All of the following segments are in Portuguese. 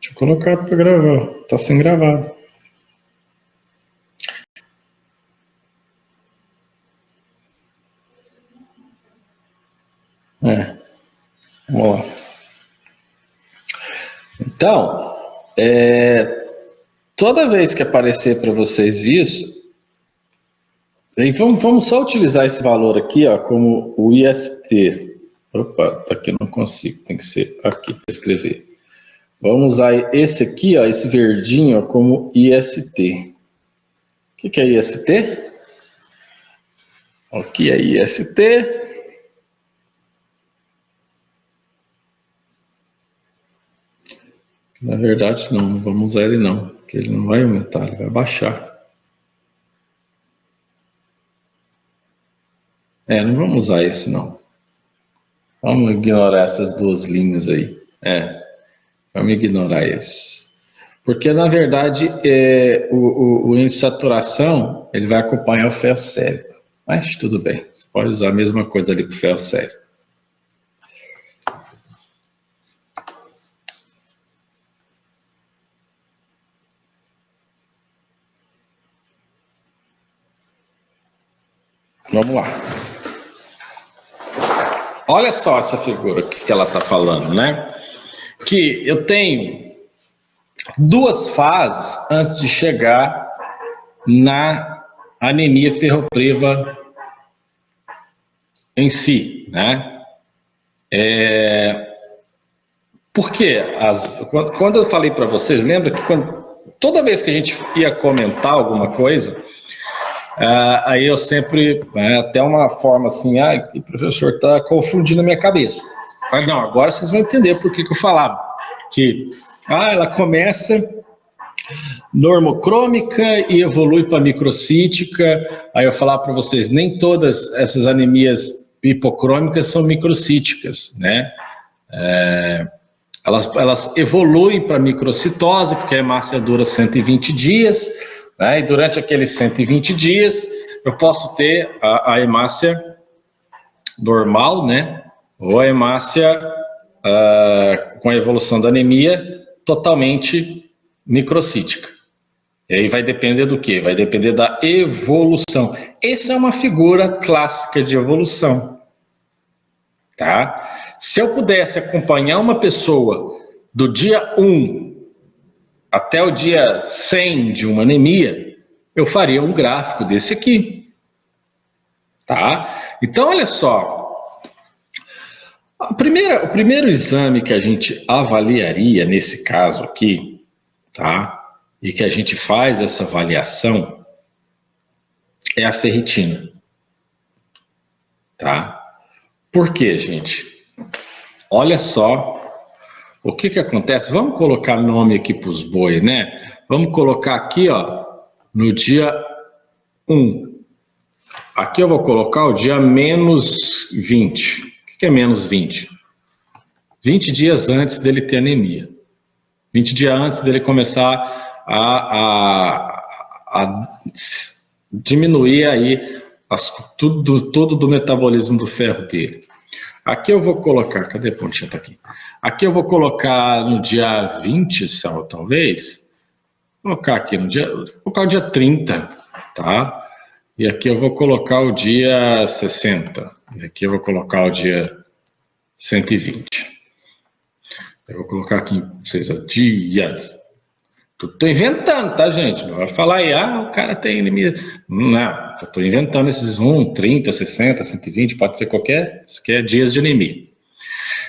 Deixa eu colocar para gravar. Tá sem gravar. Vamos lá. Então, toda vez que aparecer para vocês isso, vamos só utilizar esse valor aqui, ó, como o IST. Opa, tá aqui, não consigo, tem que ser aqui para escrever. Vamos usar esse aqui, ó, esse verdinho, ó, como IST. O que é IST? O que é IST? Na verdade, não vamos usar ele não, porque ele não vai aumentar, ele vai baixar. Não vamos usar esse não. Vamos ignorar essas duas linhas aí. Vamos ignorar esse. Porque, na verdade, o índice de saturação, ele vai acompanhar o ferro sério. Mas tudo bem, você pode usar a mesma coisa ali para o ferro sério. Vamos lá. Olha só essa figura que ela está falando, né? Que eu tenho duas fases antes de chegar na anemia ferropriva em si, né? Por quê? Quando eu falei para vocês, lembra que toda vez que a gente ia comentar alguma coisa, aí eu sempre, até uma forma assim, o professor está confundindo a minha cabeça. Mas não, agora vocês vão entender por que eu falava. Que ela começa normocrômica e evolui para microcítica. Aí eu falar para vocês, nem todas essas anemias hipocrômicas são microcíticas, né? Elas evoluem para microcitose, porque a hemácia dura 120 dias, né? E durante aqueles 120 dias eu posso ter a hemácia normal, né? Ou a hemácia com a evolução da anemia totalmente microcítica. E aí vai depender do quê? Vai depender da evolução. Essa é uma figura clássica de evolução, tá? Se eu pudesse acompanhar uma pessoa do dia 1 até o dia 100 de uma anemia, eu faria um gráfico desse aqui, tá? Então, olha só. O primeiro exame que a gente avaliaria nesse caso aqui, tá? E que a gente faz essa avaliação é a ferritina, tá? Por quê, gente? Olha só o que acontece. Vamos colocar nome aqui para os boi, né? Vamos colocar aqui, ó, no dia 1. Aqui eu vou colocar o dia menos 20. O que é menos 20? 20 dias antes dele ter anemia. 20 dias antes dele começar a diminuir aí tudo do metabolismo do ferro dele. Aqui eu vou colocar, cadê a pontinha? Tá aqui. Aqui eu vou colocar no dia 20, talvez. Vou colocar aqui vou colocar o dia 30, tá? E aqui eu vou colocar o dia 60. E aqui eu vou colocar o dia 120. Eu vou colocar aqui, dias. Estou inventando, tá, gente? Não vai falar aí, o cara tem anemia. Não, eu estou inventando esses 30, 60, 120, pode ser qualquer dias de anemia.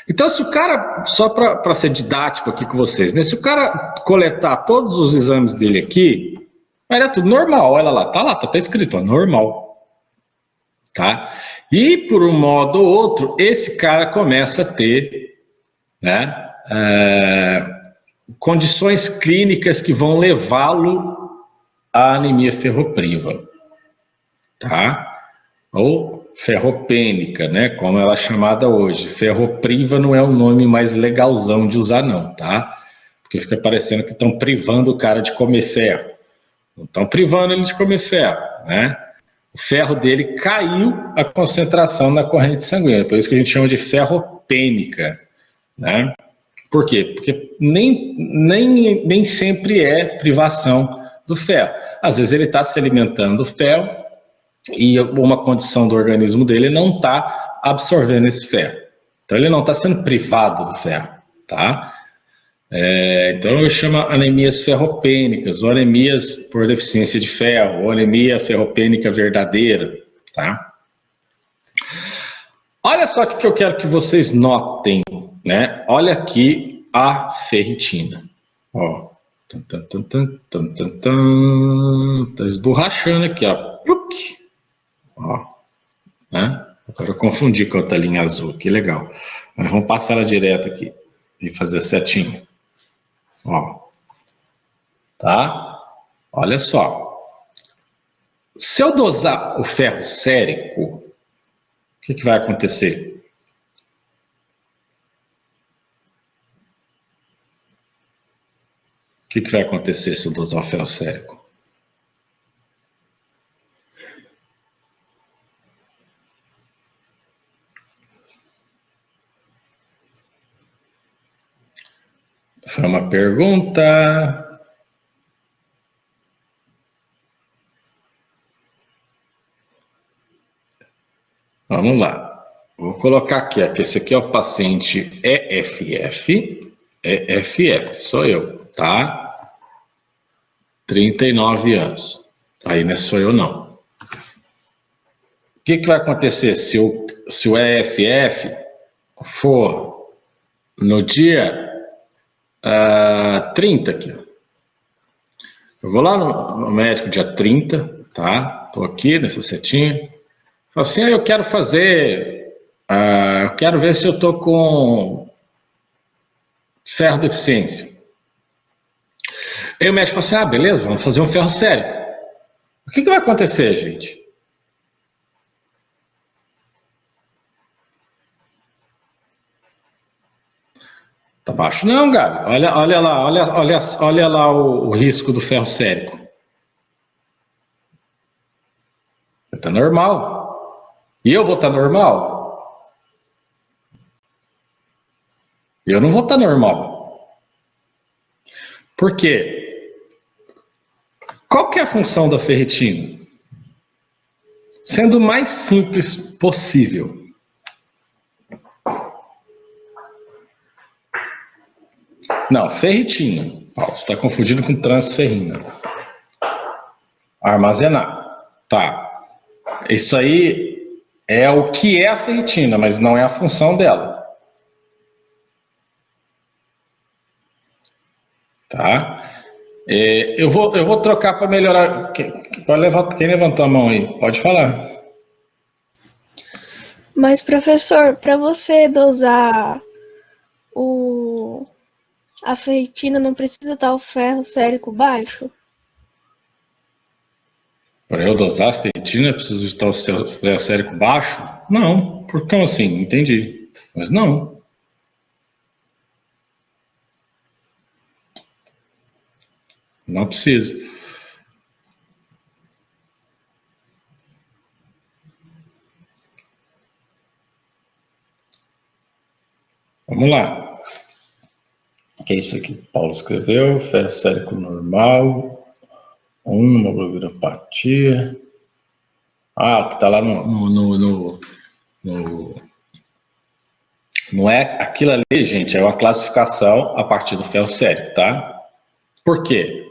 Então, se o cara, só para ser didático aqui com vocês, né? Se o cara coletar todos os exames dele aqui, vai dar tudo normal, olha lá, tá até escrito, ó, normal. Tá? E por um modo ou outro, esse cara começa a ter, né? Condições clínicas que vão levá-lo à anemia ferropriva, tá? Ou ferropênica, né? Como ela é chamada hoje. Ferropriva não é o nome mais legalzão de usar, não, tá? Porque fica parecendo que estão privando o cara de comer ferro. Não estão privando ele de comer ferro, né? O ferro dele caiu a concentração na corrente sanguínea, por isso que a gente chama de ferropênica, né? Por quê? Porque nem sempre é privação do ferro. Às vezes ele está se alimentando do ferro e uma condição do organismo dele não está absorvendo esse ferro. Então ele não está sendo privado do ferro, tá? Então eu chamo anemias ferropênicas, ou anemias por deficiência de ferro, ou anemia ferropênica verdadeira, tá? Olha só o que eu quero que vocês notem, né? Olha aqui a ferritina. Ó, tá esborrachando aqui, ó. Ó, né? Agora eu confundi com a outra linha azul, que legal. Mas vamos passar ela direto aqui e fazer setinho. Ó, tá? Olha só. Se eu dosar o ferro sérico, o que vai acontecer? O que vai acontecer se eu dosar o ferro sérico? Foi uma pergunta. Vamos lá. Vou colocar aqui, ó, que esse aqui é o paciente EFF. EFF, sou eu, tá? 39 anos. Aí não é sou eu, não. O que vai acontecer se o EFF for no dia 30 aqui? Eu vou lá no médico dia 30, tá? Tô aqui nessa setinha. Falo assim, eu quero fazer, eu quero ver se eu tô com ferro deficiência. Aí o médico fala assim, beleza, vamos fazer um ferro sério. O que vai acontecer, gente? Tá baixo? Não, Gabi. Olha lá o risco do ferro sérico. Tá normal. E eu vou estar normal? Eu não vou estar normal. Por quê? Qual que é a função da ferritina? Sendo o mais simples possível. Não, ferritina. Você está confundindo com transferrina. Armazenar. Tá. Isso aí é o que é a ferritina, mas não é a função dela. Tá? Eu vou trocar para melhorar. Quem levantou a mão aí? Pode falar. Mas, professor, para você dosar a ferritina, não precisa estar o ferro sérico baixo? Para eu dosar a ferritina, eu preciso estar o ferro sérico baixo? Não. Por que assim? Entendi. Mas não. Não precisa. Vamos lá. O que é isso aqui? Paulo escreveu, ferro sérico normal, hemoglobinopatia. Que está lá não é aquilo ali, gente, é uma classificação a partir do ferro sérico, tá? Por quê?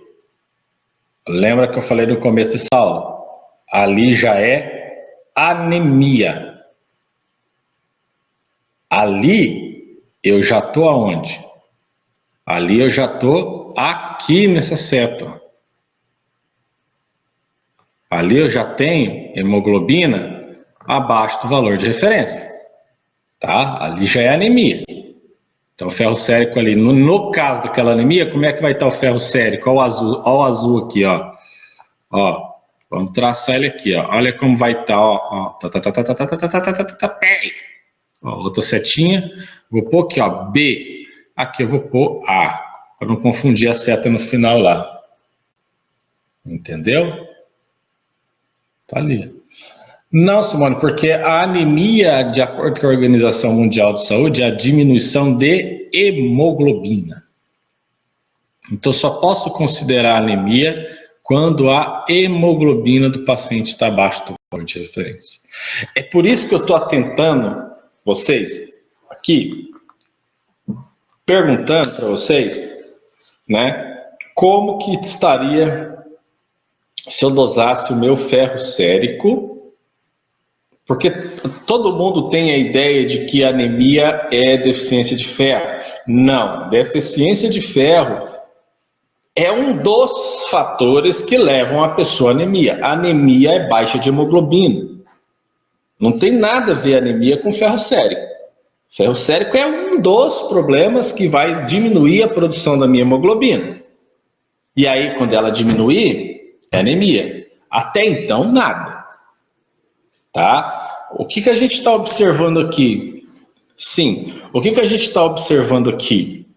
Lembra que eu falei no começo dessa aula? Ali já é anemia. Ali eu já estou aonde? Ali eu já estou aqui nessa seta. Ali eu já tenho hemoglobina abaixo do valor de referência. Tá? Ali já é anemia. Então o ferro sérico ali, no caso daquela anemia, como é que vai estar o ferro sérico? Olha o azul aqui, ó. Ó, vamos traçar ele aqui, ó. Olha como vai estar, ó. Ó, outra setinha. Vou pôr aqui, ó, B. Aqui eu vou pôr A, para não confundir a seta no final lá. Entendeu? Tá ali. Não, Simone, porque a anemia, de acordo com a Organização Mundial de Saúde, é a diminuição de hemoglobina. Então, só posso considerar anemia quando a hemoglobina do paciente está abaixo do valor de referência. É por isso que eu estou atentando vocês aqui, perguntando para vocês, né, como que estaria se eu dosasse o meu ferro sérico, porque todo mundo tem a ideia de que anemia é deficiência de ferro. Não, deficiência de ferro é um dos fatores que levam a pessoa à anemia. A anemia é baixa de hemoglobina. Não tem nada a ver anemia com ferro sérico. Ferro sérico é um dos problemas que vai diminuir a produção da minha hemoglobina. E aí, quando ela diminuir, é anemia. Até então, nada. Tá? O que a gente está observando aqui? Sim, o que a gente está observando aqui?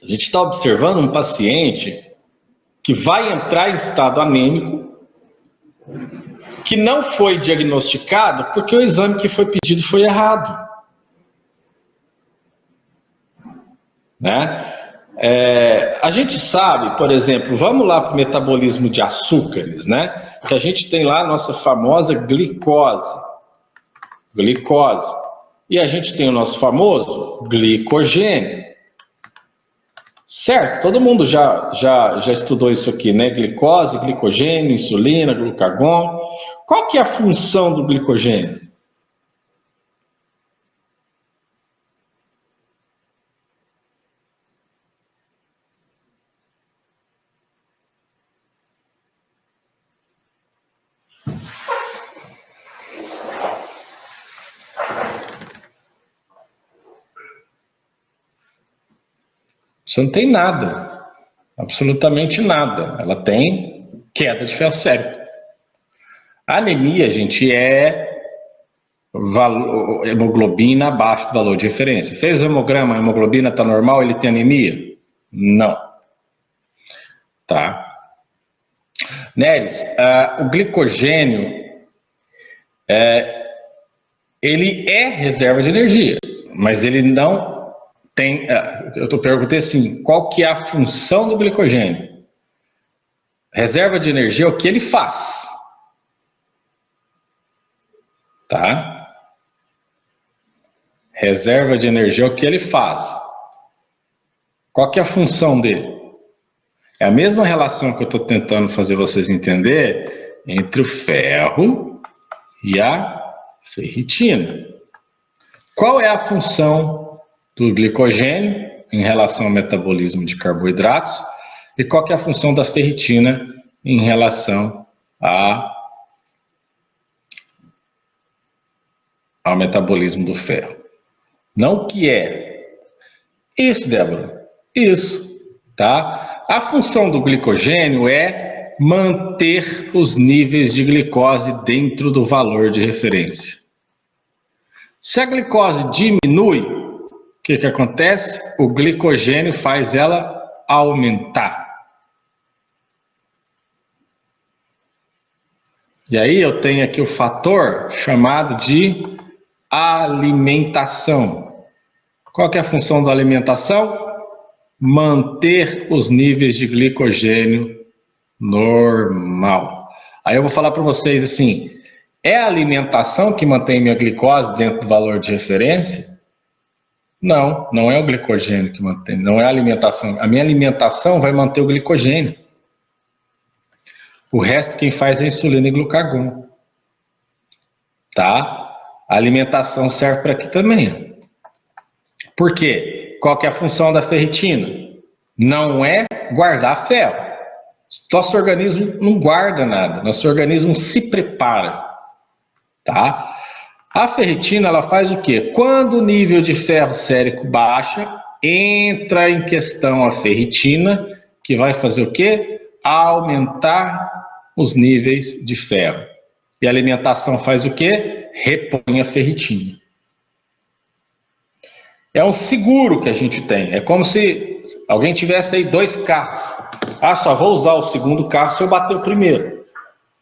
A gente está observando um paciente que vai entrar em estado anêmico, que não foi diagnosticado porque o exame que foi pedido foi errado. Né? A gente sabe, por exemplo, vamos lá para o metabolismo de açúcares, né? Que a gente tem lá a nossa famosa glicose. E a gente tem o nosso famoso glicogênio. Certo? Todo mundo já estudou isso aqui, né? Glicose, glicogênio, insulina, glucagon. Qual que é a função do glicogênio? Você não tem nada, absolutamente nada. Ela tem queda de ferro sérico. A anemia, gente, é hemoglobina abaixo do valor de referência. Fez o hemograma, a hemoglobina está normal, ele tem anemia? Não. Tá. Neres, o glicogênio, ele é reserva de energia, mas ele não tem, eu perguntei assim, qual que é a função do glicogênio? Reserva de energia é o que ele faz. Tá? Reserva de energia é o que ele faz. Qual que é a função dele? É a mesma relação que eu estou tentando fazer vocês entender entre o ferro e a ferritina. Qual é a função do glicogênio em relação ao metabolismo de carboidratos e qual que é a função da ferritina em relação ao metabolismo do ferro? Não o que é. Isso, Débora. Isso. Tá? A função do glicogênio é manter os níveis de glicose dentro do valor de referência. Se a glicose diminui, o que acontece? O glicogênio faz ela aumentar. E aí eu tenho aqui o fator chamado de alimentação. Qual que é a função da alimentação? Manter os níveis de glicogênio normal. Aí eu vou falar para vocês assim, é a alimentação que mantém minha glicose dentro do valor de referência? Não, não é o glicogênio que mantém, não é a alimentação. A minha alimentação vai manter o glicogênio. O resto quem faz é a insulina e glucagon. Tá? A alimentação serve para aqui também. Por quê? Qual que é a função da ferritina? Não é guardar ferro. Nosso organismo não guarda nada, nosso organismo se prepara. Tá? A ferritina, ela faz o quê? Quando o nível de ferro sérico baixa, entra em questão a ferritina, que vai fazer o quê? Aumentar os níveis de ferro. E a alimentação faz o quê? Repõe a ferritina. É um seguro que a gente tem. É como se alguém tivesse aí 2 carros. Ah, só vou usar o segundo carro se eu bater o primeiro.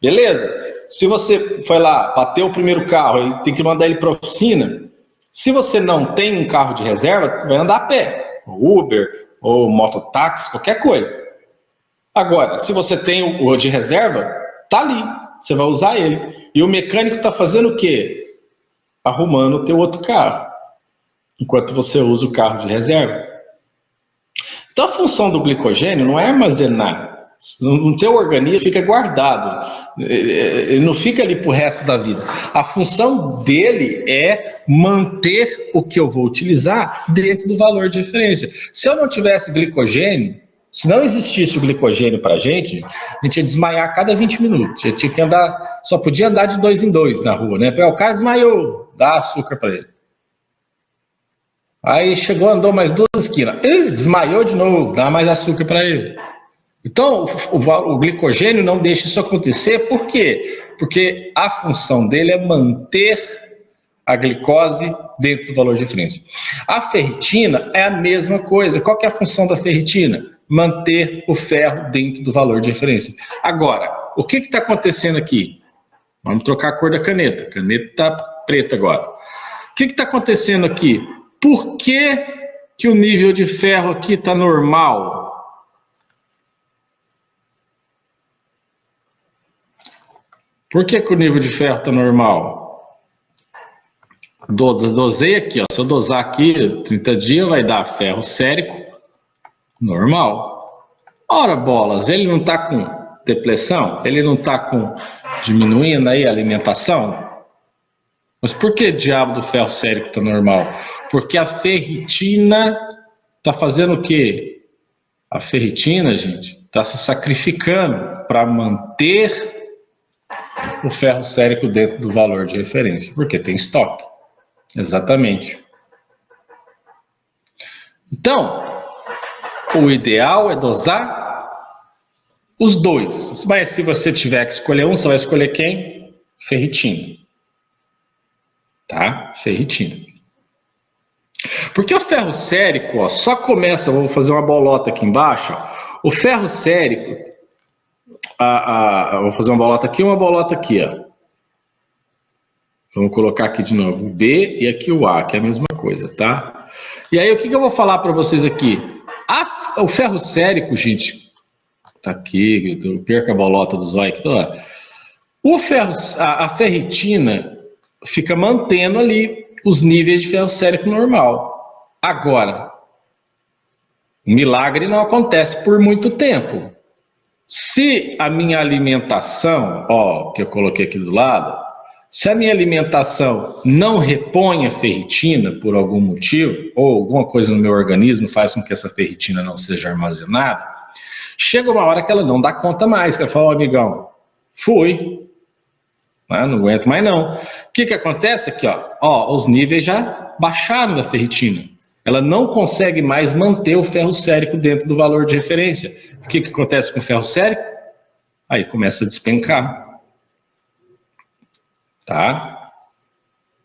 Beleza? Se você foi lá, bateu o primeiro carro e tem que mandar ele para a oficina, Se você não tem um carro de reserva, vai andar a pé, ou Uber, ou mototáxi, qualquer coisa. Agora, se você tem o de reserva, tá ali, você vai usar ele. E o mecânico está fazendo o quê? Arrumando o teu outro carro, enquanto você usa o carro de reserva. Então a função do glicogênio não é armazenar. No teu organismo fica guardado, ele não fica ali para o resto da vida. A função dele é manter o que eu vou utilizar dentro do valor de referência. Se eu não tivesse glicogênio, se não existisse o glicogênio para a gente ia desmaiar a cada 20 minutos. A gente tinha que andar, só podia andar de 2 em 2 na rua, né? O cara desmaiou, dá açúcar para ele. Aí chegou, andou mais 2 esquinas, ele desmaiou de novo, dá mais açúcar para ele. Então, o glicogênio não deixa isso acontecer, por quê? Porque a função dele é manter a glicose dentro do valor de referência. A ferritina é a mesma coisa. Qual que é a função da ferritina? Manter o ferro dentro do valor de referência. Agora, o que está acontecendo aqui? Vamos trocar a cor da caneta. A caneta está preta agora. O que está acontecendo aqui? Por que o nível de ferro aqui está normal? Por que o nível de ferro está normal? Dosei aqui, ó. Se eu dosar aqui, 30 dias vai dar ferro sérico normal. Ora, bolas, ele não está com depressão? Ele não está com diminuindo aí a alimentação? Mas por que diabo do ferro sérico está normal? Porque a ferritina está fazendo o quê? A ferritina, gente, está se sacrificando para manter o ferro sérico dentro do valor de referência, porque tem estoque. Exatamente. Então, o ideal é dosar os dois. Mas se você tiver que escolher um, você vai escolher quem? Ferritina. Tá? Ferritina. Porque o ferro sérico, ó, só começa, vou fazer uma bolota aqui embaixo, ó, o ferro sérico, vou fazer uma bolota aqui e uma bolota aqui, ó. Vamos colocar aqui de novo o B e aqui o A, que é a mesma coisa, tá? E aí, o que eu vou falar para vocês aqui? O ferro sérico, gente, tá aqui, eu perco a bolota do zóio aqui toda hora. A ferritina fica mantendo ali os níveis de ferro sérico normal. Agora, o milagre não acontece por muito tempo. Se a minha alimentação, ó, que eu coloquei aqui do lado, se a minha alimentação não repõe a ferritina por algum motivo, ou alguma coisa no meu organismo faz com que essa ferritina não seja armazenada, chega uma hora que ela não dá conta mais, que ela fala, amigão, fui, não aguento mais não. O que acontece aqui, ó, os níveis já baixaram da ferritina. Ela não consegue mais manter o ferro sérico dentro do valor de referência. O que acontece com o ferro sérico? Aí começa a despencar. Tá?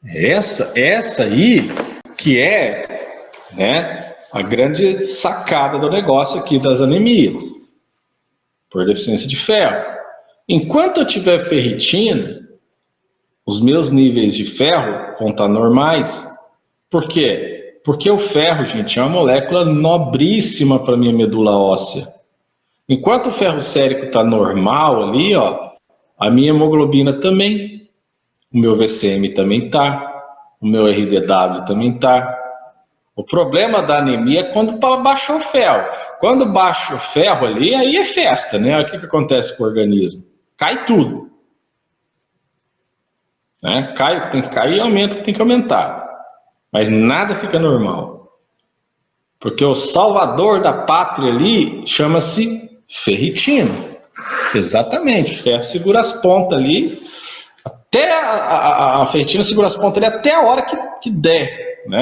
Essa aí que é, né, a grande sacada do negócio aqui das anemias. Por deficiência de ferro. Enquanto eu tiver ferritina, os meus níveis de ferro vão estar normais. Por quê? Porque o ferro, gente, é uma molécula nobríssima para a minha medula óssea. Enquanto o ferro sérico está normal ali, ó, a minha hemoglobina também, o meu VCM também está, o meu RDW também está. O problema da anemia é quando baixa o ferro. Quando baixa o ferro ali, aí é festa, né? O que acontece com o organismo? Cai tudo. Né? Cai o que tem que cair e aumenta o que tem que aumentar. Mas nada fica normal. Porque o salvador da pátria ali chama-se ferritina. Exatamente. O ferro segura as pontas ali. Até a ferritina segura as pontas ali até a hora que der. Né?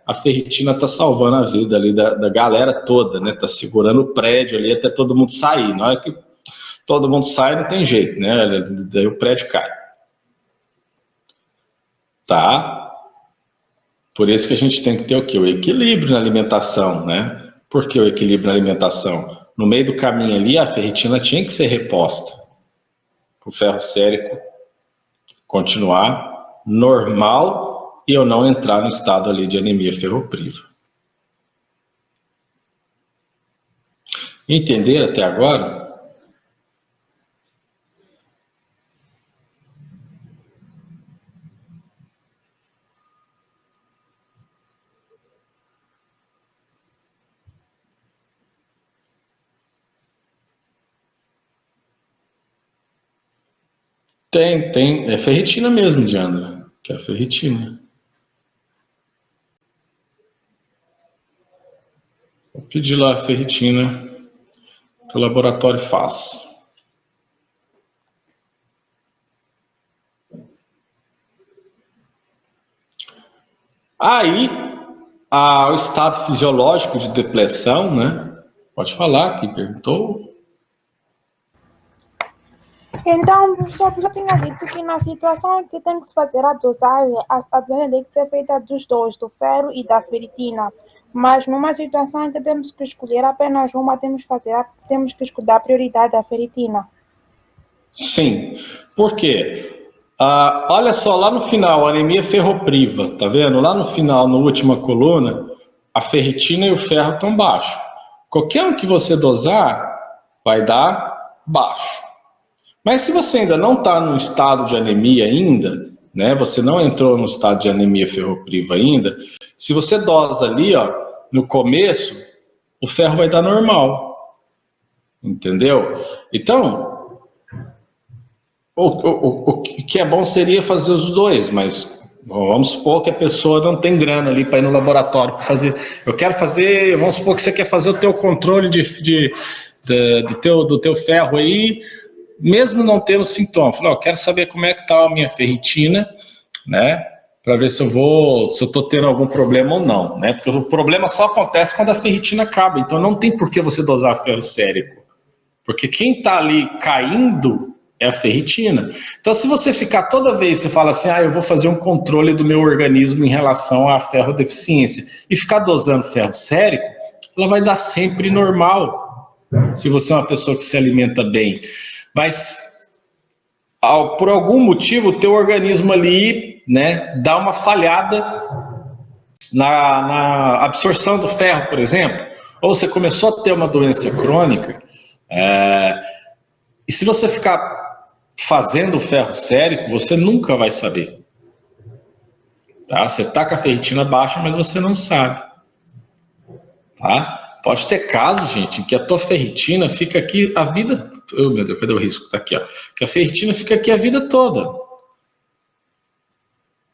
A ferritina está salvando a vida ali da galera toda. Né? Está segurando o prédio ali até todo mundo sair. Na hora que todo mundo sai, não tem jeito. Né? Daí o prédio cai. Tá? Por isso que a gente tem que ter o quê? O equilíbrio na alimentação, né? Por que o equilíbrio na alimentação? No meio do caminho ali, a ferritina tinha que ser reposta. Para o ferro sérico continuar normal e eu não entrar no estado ali de anemia ferropriva. Entenderam até agora? Tem. É ferritina mesmo, Diana, que é a ferritina. Vou pedir lá a ferritina que o laboratório faz. Aí, o estado fisiológico de depressão, né? Pode falar, que perguntou. Então, professor, já tinha dito que na situação em que tem que se fazer a dosagem tem que ser feita dos dois, do ferro e da ferritina. Mas numa situação em que temos que escolher apenas uma, temos que escolher a prioridade da ferritina. Sim, por quê? Olha só, lá no final, a anemia ferropriva, tá vendo? Lá no final, na última coluna, a ferritina e o ferro estão baixos. Qualquer um que você dosar, vai dar baixo. Mas se você ainda não está no estado de anemia ainda, né? Você não entrou no estado de anemia ferropriva ainda, se você dosa ali, ó, no começo, o ferro vai dar normal. Entendeu? Então, o que é bom seria fazer os dois, mas vamos supor que a pessoa não tem grana ali para ir no laboratório para fazer. Eu quero fazer, vamos supor que você quer fazer o teu controle do teu ferro aí, mesmo não tendo sintoma. Falei, eu quero saber como é que está a minha ferritina, né? Para ver se eu estou tendo algum problema ou não, né? Porque o problema só acontece quando a ferritina acaba. Então não tem por que você dosar ferro sérico. Porque quem está ali caindo é a ferritina. Então, se você ficar toda vez, você fala assim, eu vou fazer um controle do meu organismo em relação à ferrodeficiência, e ficar dosando ferro sérico, ela vai dar sempre normal, se você é uma pessoa que se alimenta bem. Mas, por algum motivo, o teu organismo ali, né, dá uma falhada na absorção do ferro, por exemplo, ou você começou a ter uma doença crônica, e se você ficar fazendo ferro sérico, você nunca vai saber. Tá? Você está com a ferritina baixa, mas você não sabe. Tá? Pode ter casos, gente, em que a tua ferritina fica aqui a vida... Oh, meu Deus, cadê o risco? Está aqui, ó. Que a ferritina fica aqui a vida toda.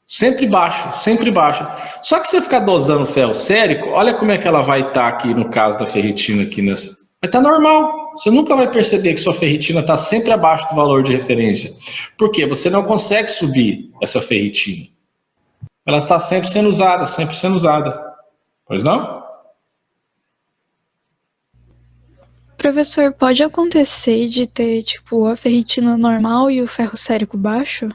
Sempre baixa, sempre baixa. Só que se você ficar dosando ferro sérico, olha como é que ela vai estar aqui no caso da ferritina aqui nessa. Vai estar normal. Você nunca vai perceber que sua ferritina está sempre abaixo do valor de referência. Por quê? Você não consegue subir essa ferritina. Ela está sempre sendo usada, sempre sendo usada. Pois não? Professor, pode acontecer de ter, tipo, a ferritina normal e o ferro sérico baixo?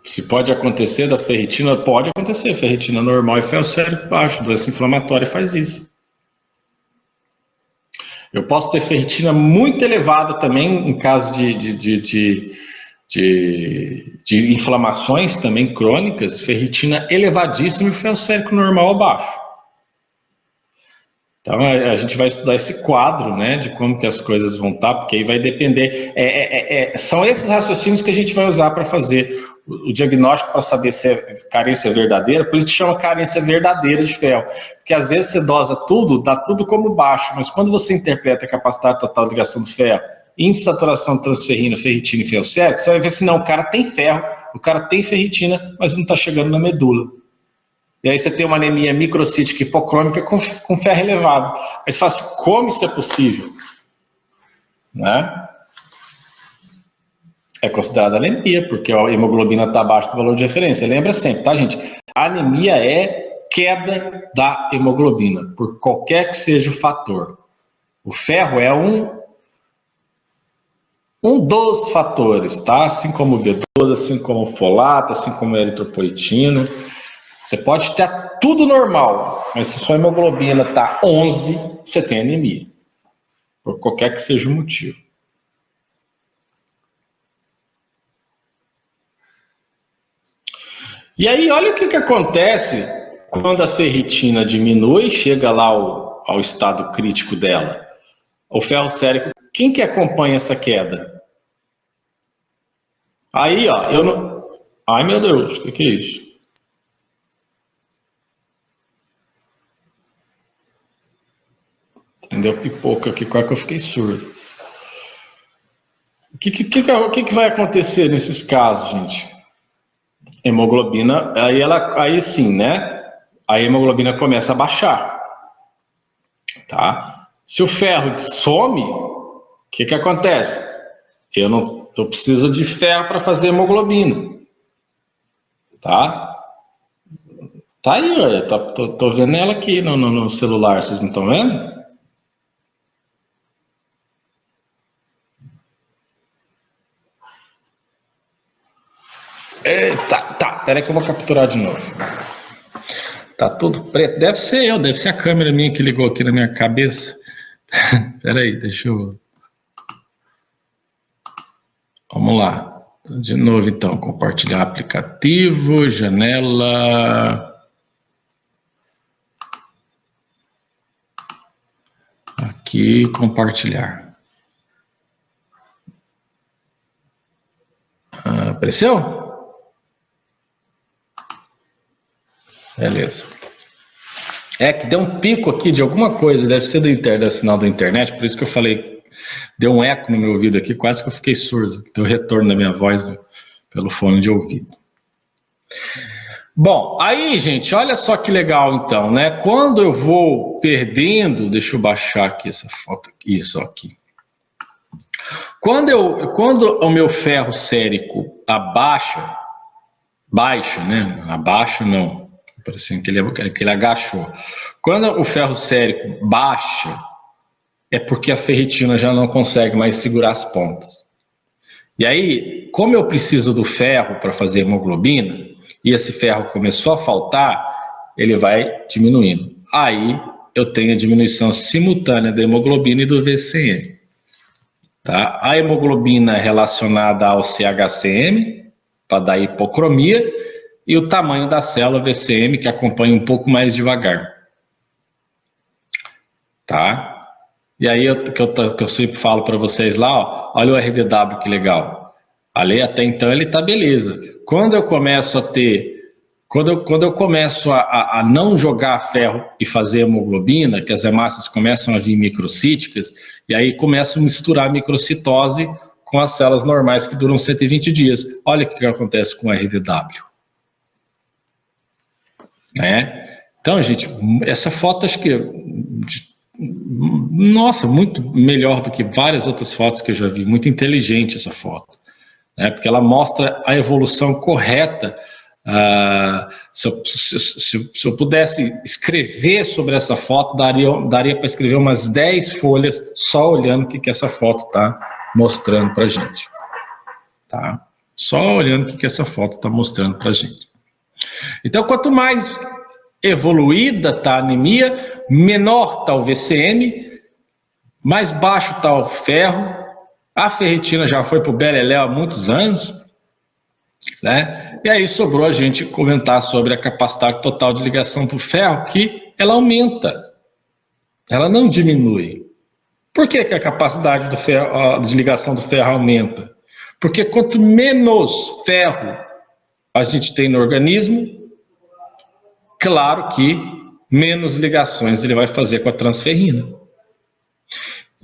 Se pode acontecer da ferritina, pode acontecer. Ferritina normal e ferro sérico baixo. Doença inflamatória faz isso. Eu posso ter ferritina muito elevada também em caso de inflamações também crônicas, ferritina elevadíssima e ferro sérico normal abaixo. Então a gente vai estudar esse quadro, né, de como que as coisas vão estar, porque aí vai depender. São esses raciocínios que a gente vai usar para fazer o diagnóstico para saber se é carência verdadeira, por isso que chama carência verdadeira de ferro. Porque às vezes você dosa tudo, dá tudo como baixo, mas quando você interpreta a capacidade total de ligação do ferro, insaturação de transferrina, ferritina e ferro sérico, você vai ver assim, não, o cara tem ferro, o cara tem ferritina, mas não está chegando na medula. E aí você tem uma anemia microcítica hipocrômica com ferro elevado. Aí você fala assim, como isso é possível? Né? É considerada anemia, porque a hemoglobina está abaixo do valor de referência. Lembra sempre, tá, gente? A anemia é queda da hemoglobina, por qualquer que seja o fator. O ferro é um dos fatores, tá? Assim como o B12, assim como o folato, assim como a eritropoetina. Você pode ter tudo normal, mas se sua hemoglobina está 11, você tem anemia. Por qualquer que seja o motivo. E aí, olha o que acontece quando a ferritina diminui, chega lá ao estado crítico dela. O ferro sérico, quem que acompanha essa queda? Aí, ó, eu não... Ai, meu Deus, o que é isso? Entendeu? Pipoca aqui, quase que eu fiquei surdo. O que vai acontecer nesses casos, gente? Hemoglobina, aí sim, né? A hemoglobina começa a baixar, tá? Se o ferro some, o que acontece? Eu preciso de ferro para fazer hemoglobina, tá? Tá aí, olha, tô vendo ela aqui no celular, vocês não estão vendo? Tá, peraí que eu vou capturar de novo. Tá tudo preto, deve ser a câmera minha que ligou aqui na minha cabeça. Peraí, deixa eu... Vamos lá, de novo então, compartilhar aplicativo, janela... Aqui, compartilhar. Apareceu? Beleza. É que deu um pico aqui de alguma coisa, deve ser do sinal da internet, por isso que eu falei, deu um eco no meu ouvido aqui, quase que eu fiquei surdo, deu retorno da minha voz pelo fone de ouvido. Bom, aí, gente, olha só que legal então, né? Quando eu vou perdendo, deixa eu baixar aqui essa foto, isso aqui. Quando o meu ferro sérico baixa, né? Abaixa não, parecendo que ele agachou. Quando o ferro sérico baixa, é porque a ferritina já não consegue mais segurar as pontas. E aí, como eu preciso do ferro para fazer hemoglobina, e esse ferro começou a faltar, ele vai diminuindo. Aí eu tenho a diminuição simultânea da hemoglobina e do VCM. Tá? A hemoglobina é relacionada ao CHCM, para dar hipocromia, e o tamanho da célula VCM, que acompanha um pouco mais devagar. Tá? E aí, que eu sempre falo para vocês lá, ó, olha o RDW que legal. Ali até então ele tá beleza. Quando eu começo a ter... Quando eu começo a não jogar ferro e fazer hemoglobina, que as hemácias começam a vir microcíticas, e aí começa a misturar a microcitose com as células normais que duram 120 dias. Olha o que acontece com o RDW. Né? Então, gente, essa foto acho que... Nossa, muito melhor do que várias outras fotos que eu já vi. Muito inteligente essa foto. Né? Porque ela mostra a evolução correta. Se eu pudesse escrever sobre essa foto, daria para escrever umas 10 folhas só olhando o que essa foto está mostrando para a gente. Tá? Só olhando o que essa foto está mostrando para a gente. Então, quanto mais evoluída está a anemia, menor está o VCM, mais baixo está o ferro, a ferritina já foi para o beleléu há muitos anos, né? E aí sobrou a gente comentar sobre a capacidade total de ligação para o ferro, que ela aumenta, ela não diminui. Por que a capacidade de ligação do ferro aumenta? Porque quanto menos ferro a gente tem no organismo, claro que menos ligações ele vai fazer com a transferrina.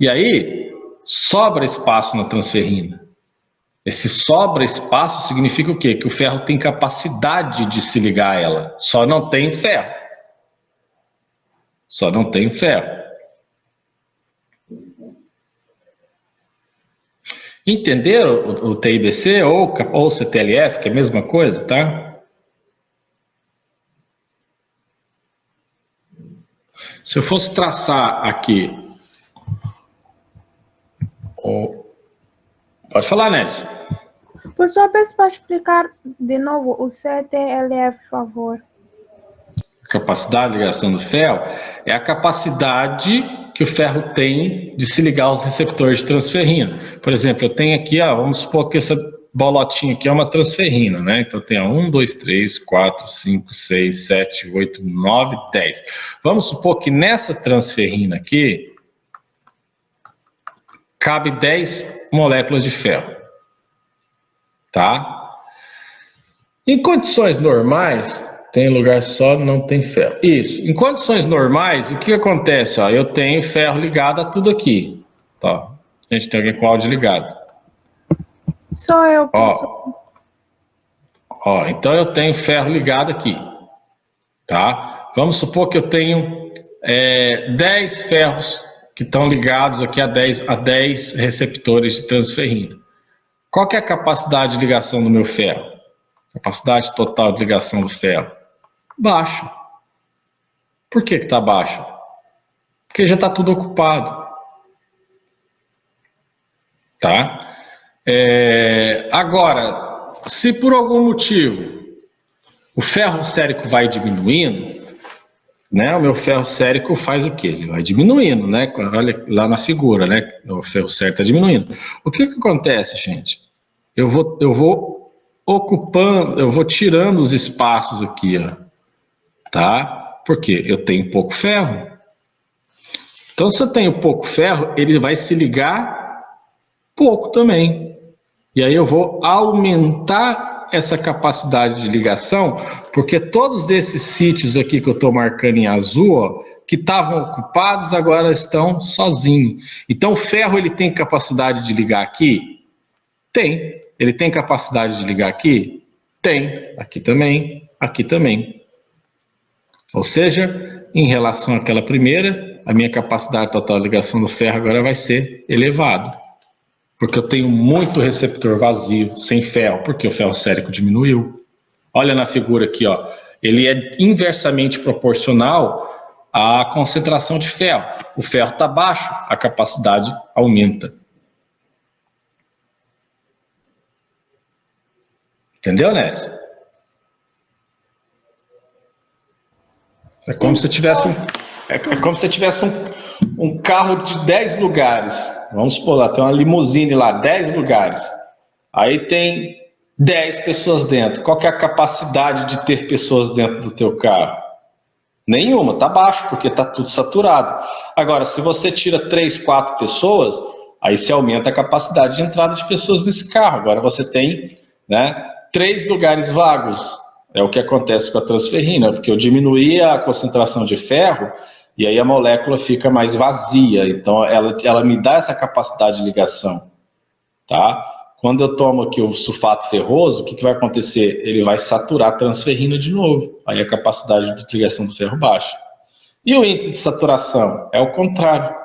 E aí, sobra espaço na transferrina. Esse sobra espaço significa o quê? Que o ferro tem capacidade de se ligar a ela. Só não tem ferro. Só não tem ferro. Entenderam o TIBC ou o CTLF, que é a mesma coisa, tá? Se eu fosse traçar aqui... Pode falar, Nelson. Professor, peço para explicar de novo o CTLF, por favor. Capacidade de ligação do ferro é a capacidade que o ferro tem de se ligar aos receptores de transferrina. Por exemplo, eu tenho aqui, vamos supor que bolotinha aqui é uma transferrina, né? Então tem 1, 2, 3, 4, 5, 6, 7, 8, 9, 10. Vamos supor que nessa transferrina aqui cabe 10 moléculas de ferro, tá? Em condições normais, tem lugar só, não tem ferro. Isso. Em condições normais, o que acontece? Ó, eu tenho ferro ligado a tudo aqui. Tá. A gente tem alguém com áudio ligado. Sou eu, professor. Ó, então eu tenho ferro ligado aqui. Tá? Vamos supor que eu tenho 10 ferros que estão ligados aqui a 10 receptores de transferrina. Qual que é a capacidade de ligação do meu ferro? Capacidade total de ligação do ferro? Baixo. Por que está baixo? Porque já está tudo ocupado. Tá? Agora, se por algum motivo o ferro sérico vai diminuindo, né? O meu ferro sérico faz o quê? Ele vai diminuindo, né? Olha lá na figura, né? O ferro sérico está diminuindo. O que acontece, gente? Eu vou ocupando, eu vou tirando os espaços aqui, ó, tá? Porque eu tenho pouco ferro. Então, se eu tenho pouco ferro, ele vai se ligar pouco também. E aí eu vou aumentar essa capacidade de ligação, porque todos esses sítios aqui que eu estou marcando em azul, ó, que estavam ocupados, agora estão sozinhos. Então, o ferro ele tem capacidade de ligar aqui? Tem. Ele tem capacidade de ligar aqui? Tem. Aqui também, aqui também. Ou seja, em relação àquela primeira, a minha capacidade total de ligação do ferro agora vai ser elevada. Porque eu tenho muito receptor vazio, sem ferro, porque o ferro sérico diminuiu. Olha na figura aqui, ó. Ele é inversamente proporcional à concentração de ferro. O ferro está baixo, a capacidade aumenta. Entendeu, Néris? É como se tivesse um carro de 10 lugares. Vamos supor lá, tem uma limusine lá, 10 lugares. Aí tem 10 pessoas dentro. Qual que é a capacidade de ter pessoas dentro do teu carro? Nenhuma, tá baixo, porque tá tudo saturado. Agora, se você tira 3, 4 pessoas, aí se aumenta a capacidade de entrada de pessoas nesse carro. Agora você tem, né, 3 lugares vagos. É o que acontece com a transferrina, porque eu diminuí a concentração de ferro e aí a molécula fica mais vazia. Então ela me dá essa capacidade de ligação, tá? Quando eu tomo aqui o sulfato ferroso, o que vai acontecer? Ele vai saturar a transferrina de novo. Aí a capacidade de ligação do ferro baixa. E o índice de saturação? É o contrário.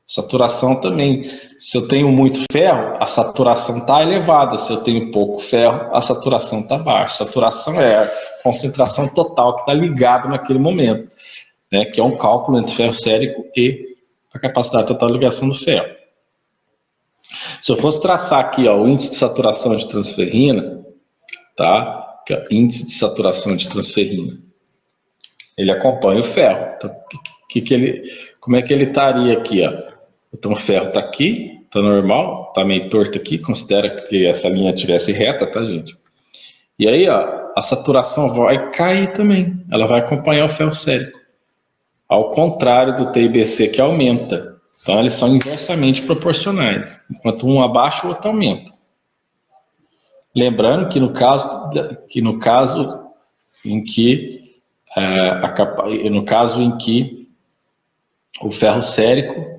Saturação também. Se eu tenho muito ferro, a saturação está elevada. Se eu tenho pouco ferro, a saturação está baixa. Saturação é a concentração total que está ligada naquele momento, né? Que é um cálculo entre ferro sérico e a capacidade total de ligação do ferro. Se eu fosse traçar aqui, ó, o índice de saturação de transferrina, tá? Que é índice de saturação de transferrina. Ele acompanha o ferro. Então, como é que ele estaria aqui, ó? Então o ferro está aqui, está normal, está meio torto aqui, considera que essa linha estivesse reta, tá, gente? E aí, ó, a saturação vai cair também, ela vai acompanhar o ferro sérico. Ao contrário do TIBC que aumenta. Então eles são inversamente proporcionais. Enquanto um abaixa, o outro aumenta. Lembrando que no caso em que o ferro sérico,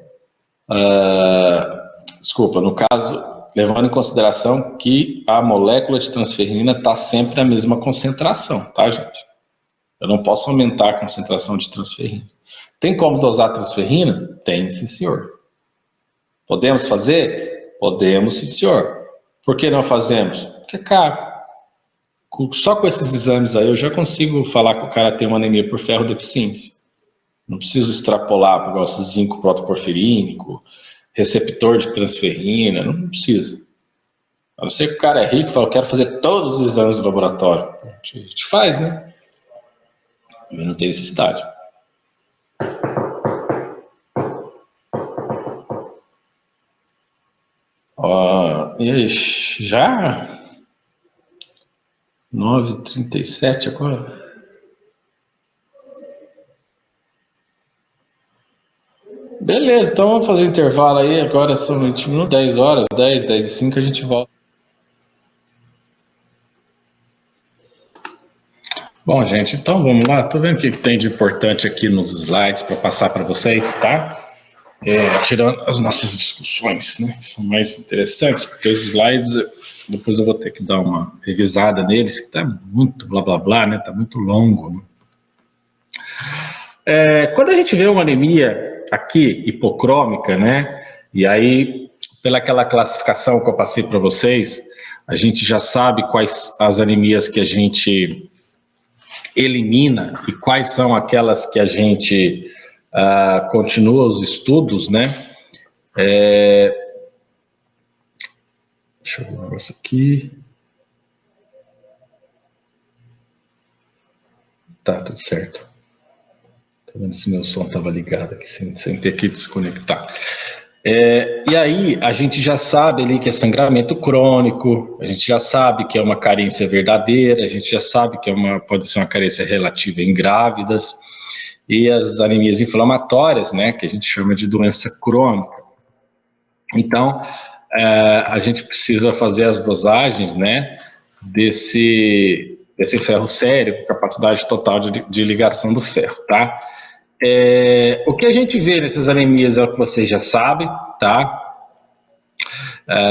no caso, levando em consideração que a molécula de transferrina está sempre a mesma concentração, tá, gente? Eu não posso aumentar a concentração de transferrina. Tem como dosar transferrina? Tem, sim, senhor. Podemos fazer? Podemos, sim, senhor. Por que não fazemos? Porque é caro. Só com esses exames aí eu já consigo falar que o cara tem uma anemia por ferro deficiência. Não preciso extrapolar para o negócio de zinco protoporfirínico, receptor de transferrina, não precisa. A não ser que o cara é rico e fala, eu quero fazer todos os exames do laboratório. A gente faz, né? Mas não tem necessidade. Ixi, já? 9h37 agora. Beleza, então vamos fazer o intervalo aí. Agora são 20 minutos, 10 horas, 10h05 a gente volta. Bom, gente, então vamos lá. Tô vendo o que tem de importante aqui nos slides para passar para vocês, tá? Tirando as nossas discussões, né? Que são mais interessantes, porque os slides, depois eu vou ter que dar uma revisada neles, que tá muito blá blá blá, né? Tá muito longo, né? Quando a gente vê uma anemia aqui, hipocrômica, né? E aí, pelaquela classificação que eu passei para vocês, a gente já sabe quais as anemias que a gente elimina e quais são aquelas que a gente continua os estudos, né? Deixa eu ver um negócio aqui. Tá, tudo certo. Tá vendo se meu som estava ligado aqui, sem ter que desconectar. E aí, a gente já sabe ali que é sangramento crônico, a gente já sabe que é uma carência verdadeira, a gente já sabe que pode ser uma carência relativa em grávidas, e as anemias inflamatórias, né, que a gente chama de doença crônica. Então, a gente precisa fazer as dosagens, né, desse ferro sérico, capacidade total de ligação do ferro, tá? O que a gente vê nessas anemias é o que vocês já sabem, tá?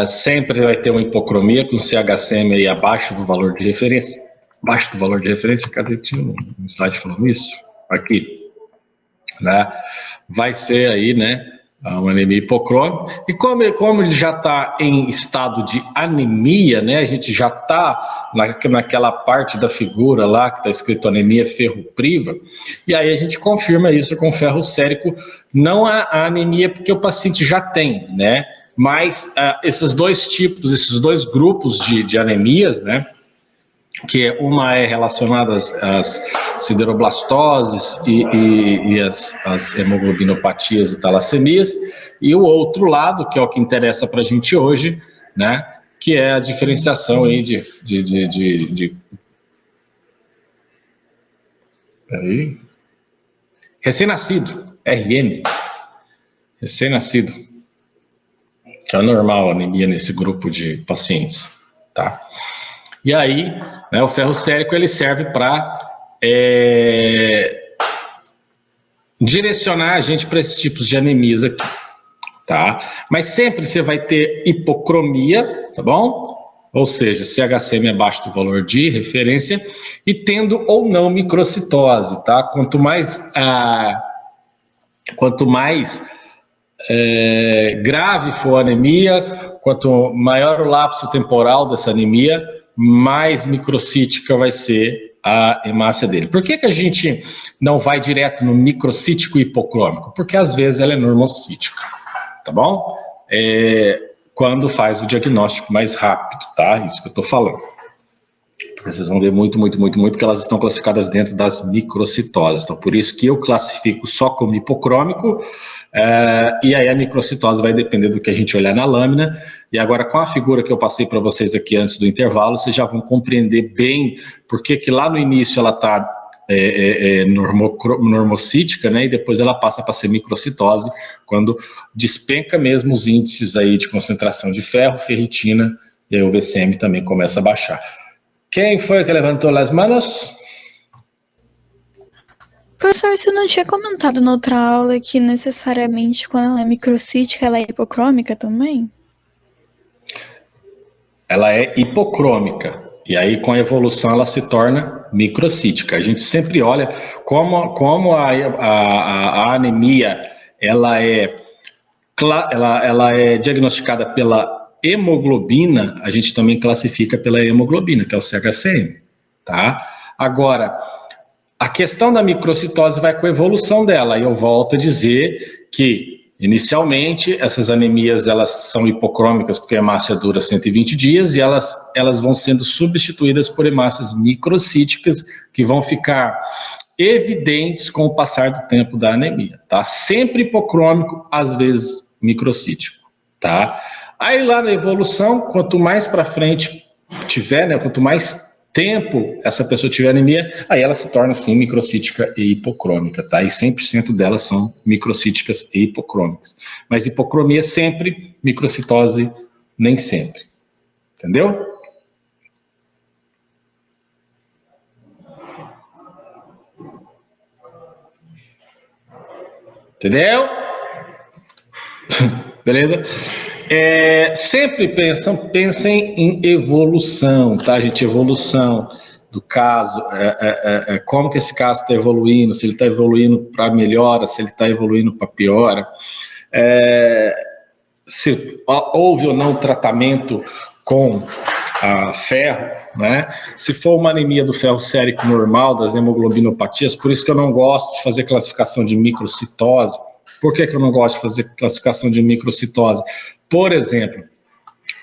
Sempre vai ter uma hipocromia com CHCM aí abaixo do valor de referência. Abaixo do valor de referência, cadê? Tinha um slide falando isso? Aqui. Né? Vai ser aí, né, uma anemia hipocrômica. E como ele já está em estado de anemia, né, a gente já está naquela parte da figura lá que está escrito anemia ferropriva, e aí a gente confirma isso com ferro sérico, não a anemia porque o paciente já tem, né, mas esses dois tipos, esses dois grupos de anemias, né, que uma é relacionada às sideroblastoses e as hemoglobinopatias e talassemias, e o outro lado, que é o que interessa para a gente hoje, né, que é a diferenciação aí Peraí. Recém-nascido, RN, recém-nascido, que é normal a anemia nesse grupo de pacientes, tá? E aí, né, o ferro sérico ele serve para direcionar a gente para esses tipos de anemias aqui, tá? Mas sempre você vai ter hipocromia, tá bom? Ou seja, CHCM abaixo do valor de referência e tendo ou não microcitose, tá? Quanto mais grave for a anemia, quanto maior o lapso temporal dessa anemia, mais microcítica vai ser a hemácia dele. Por que a gente não vai direto no microcítico hipocrômico? Porque às vezes ela é normocítica, tá bom? Quando faz o diagnóstico mais rápido, tá? Isso que eu tô falando. Porque vocês vão ver muito que elas estão classificadas dentro das microcitoses. Então, por isso que eu classifico só como hipocrômico, e aí a microcitose vai depender do que a gente olhar na lâmina. E agora, com a figura que eu passei para vocês aqui antes do intervalo, vocês já vão compreender bem por que lá no início ela está normocítica, né, e depois ela passa para ser microcitose, quando despenca mesmo os índices aí de concentração de ferro, ferritina, e aí o VCM também começa a baixar. Quem foi que levantou as mãos? Professor, você não tinha comentado na outra aula que necessariamente quando ela é microcítica, ela é hipocrômica também? Ela é hipocrômica, e aí com a evolução ela se torna microcítica. A gente sempre olha como a anemia ela é diagnosticada pela hemoglobina, a gente também classifica pela hemoglobina, que é o CHCM, tá? Agora, a questão da microcitose vai com a evolução dela, e eu volto a dizer que inicialmente, essas anemias elas são hipocrômicas porque a hemácia dura 120 dias e elas vão sendo substituídas por hemácias microcíticas que vão ficar evidentes com o passar do tempo da anemia, tá? Sempre hipocrômico, às vezes microcítico, tá? Aí lá na evolução, quanto mais para frente tiver, né, quanto mais tempo essa pessoa tiver anemia, aí ela se torna, sim, microcítica e hipocrômica, tá? E 100% delas são microcíticas e hipocrômicas. Mas hipocromia sempre, microcitose nem sempre. Entendeu? Entendeu? Beleza? Sempre pensem em evolução, tá, gente? Evolução do caso, como que esse caso está evoluindo, se ele está evoluindo para melhora, se ele está evoluindo para piora, se houve ou não tratamento com ferro, né? Se for uma anemia do ferro sérico normal, das hemoglobinopatias, por isso que eu não gosto de fazer classificação de microcitose. Por que eu não gosto de fazer classificação de microcitose? Por exemplo,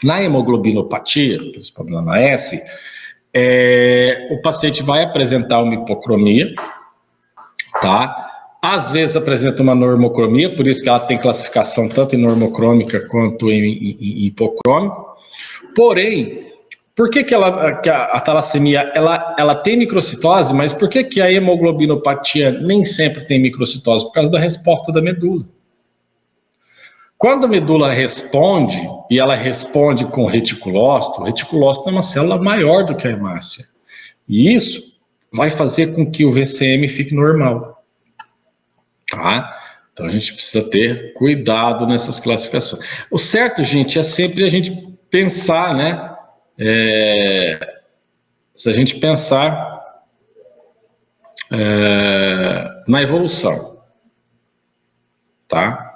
na hemoglobinopatia, principalmente na S, o paciente vai apresentar uma hipocromia, tá? Às vezes apresenta uma normocromia, por isso que ela tem classificação tanto em normocrômica quanto em hipocrômico. Porém, por que a talassemia ela tem microcitose, mas por que a hemoglobinopatia nem sempre tem microcitose? Por causa da resposta da medula. Quando a medula responde, e ela responde com reticulócito, o reticulócito é uma célula maior do que a hemácia. E isso vai fazer com que o VCM fique normal. Tá? Então a gente precisa ter cuidado nessas classificações. O certo, gente, é sempre a gente pensar, né? Se a gente pensar na evolução, tá?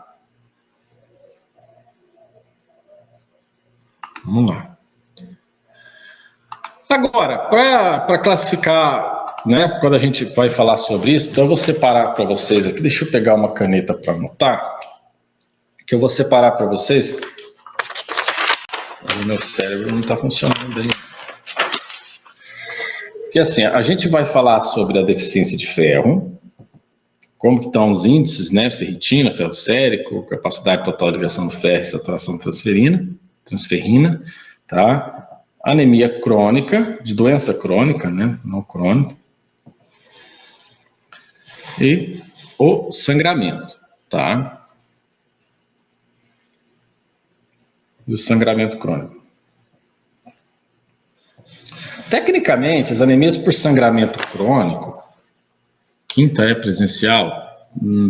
Vamos lá. Agora, para classificar, né, quando a gente vai falar sobre isso, então eu vou separar para vocês aqui, deixa eu pegar uma caneta para anotar, que eu vou separar para vocês. O meu cérebro não está funcionando bem. Porque assim, a gente vai falar sobre a deficiência de ferro, como que estão os índices, né, ferritina, ferro sérico, capacidade total de ligação do ferro e saturação transferrina, tá? Anemia crônica, de doença crônica, né, não crônica, e o sangramento, tá? E o sangramento crônico. Tecnicamente, as anemias por sangramento crônico, quinta é presencial?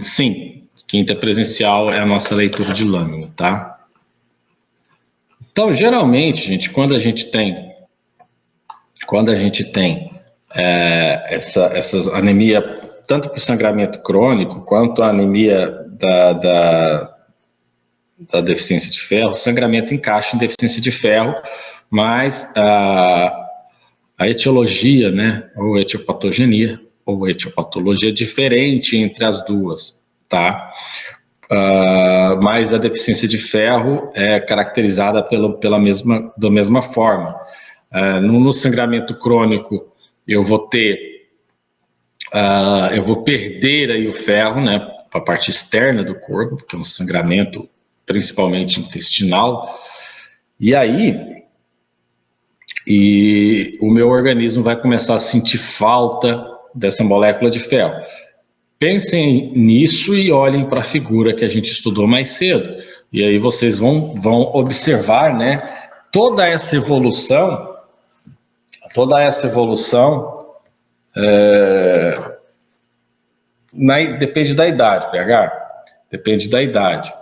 Sim, quinta é presencial é a nossa leitura de lâmina, tá? Então, geralmente, gente, quando a gente tem essas anemia, tanto por sangramento crônico, quanto a anemia da deficiência de ferro, o sangramento encaixa em deficiência de ferro, mas a etiologia, né, ou etiopatogenia, ou etiopatologia é diferente entre as duas, tá? Mas a deficiência de ferro é caracterizada da mesma forma. No sangramento crônico, eu vou perder aí o ferro, né, para a parte externa do corpo, porque é um sangramento principalmente intestinal, e aí o meu organismo vai começar a sentir falta dessa molécula de ferro. Pensem nisso e olhem para a figura que a gente estudou mais cedo. E aí vocês vão observar, né, toda essa evolução depende da idade, PH. Depende da idade.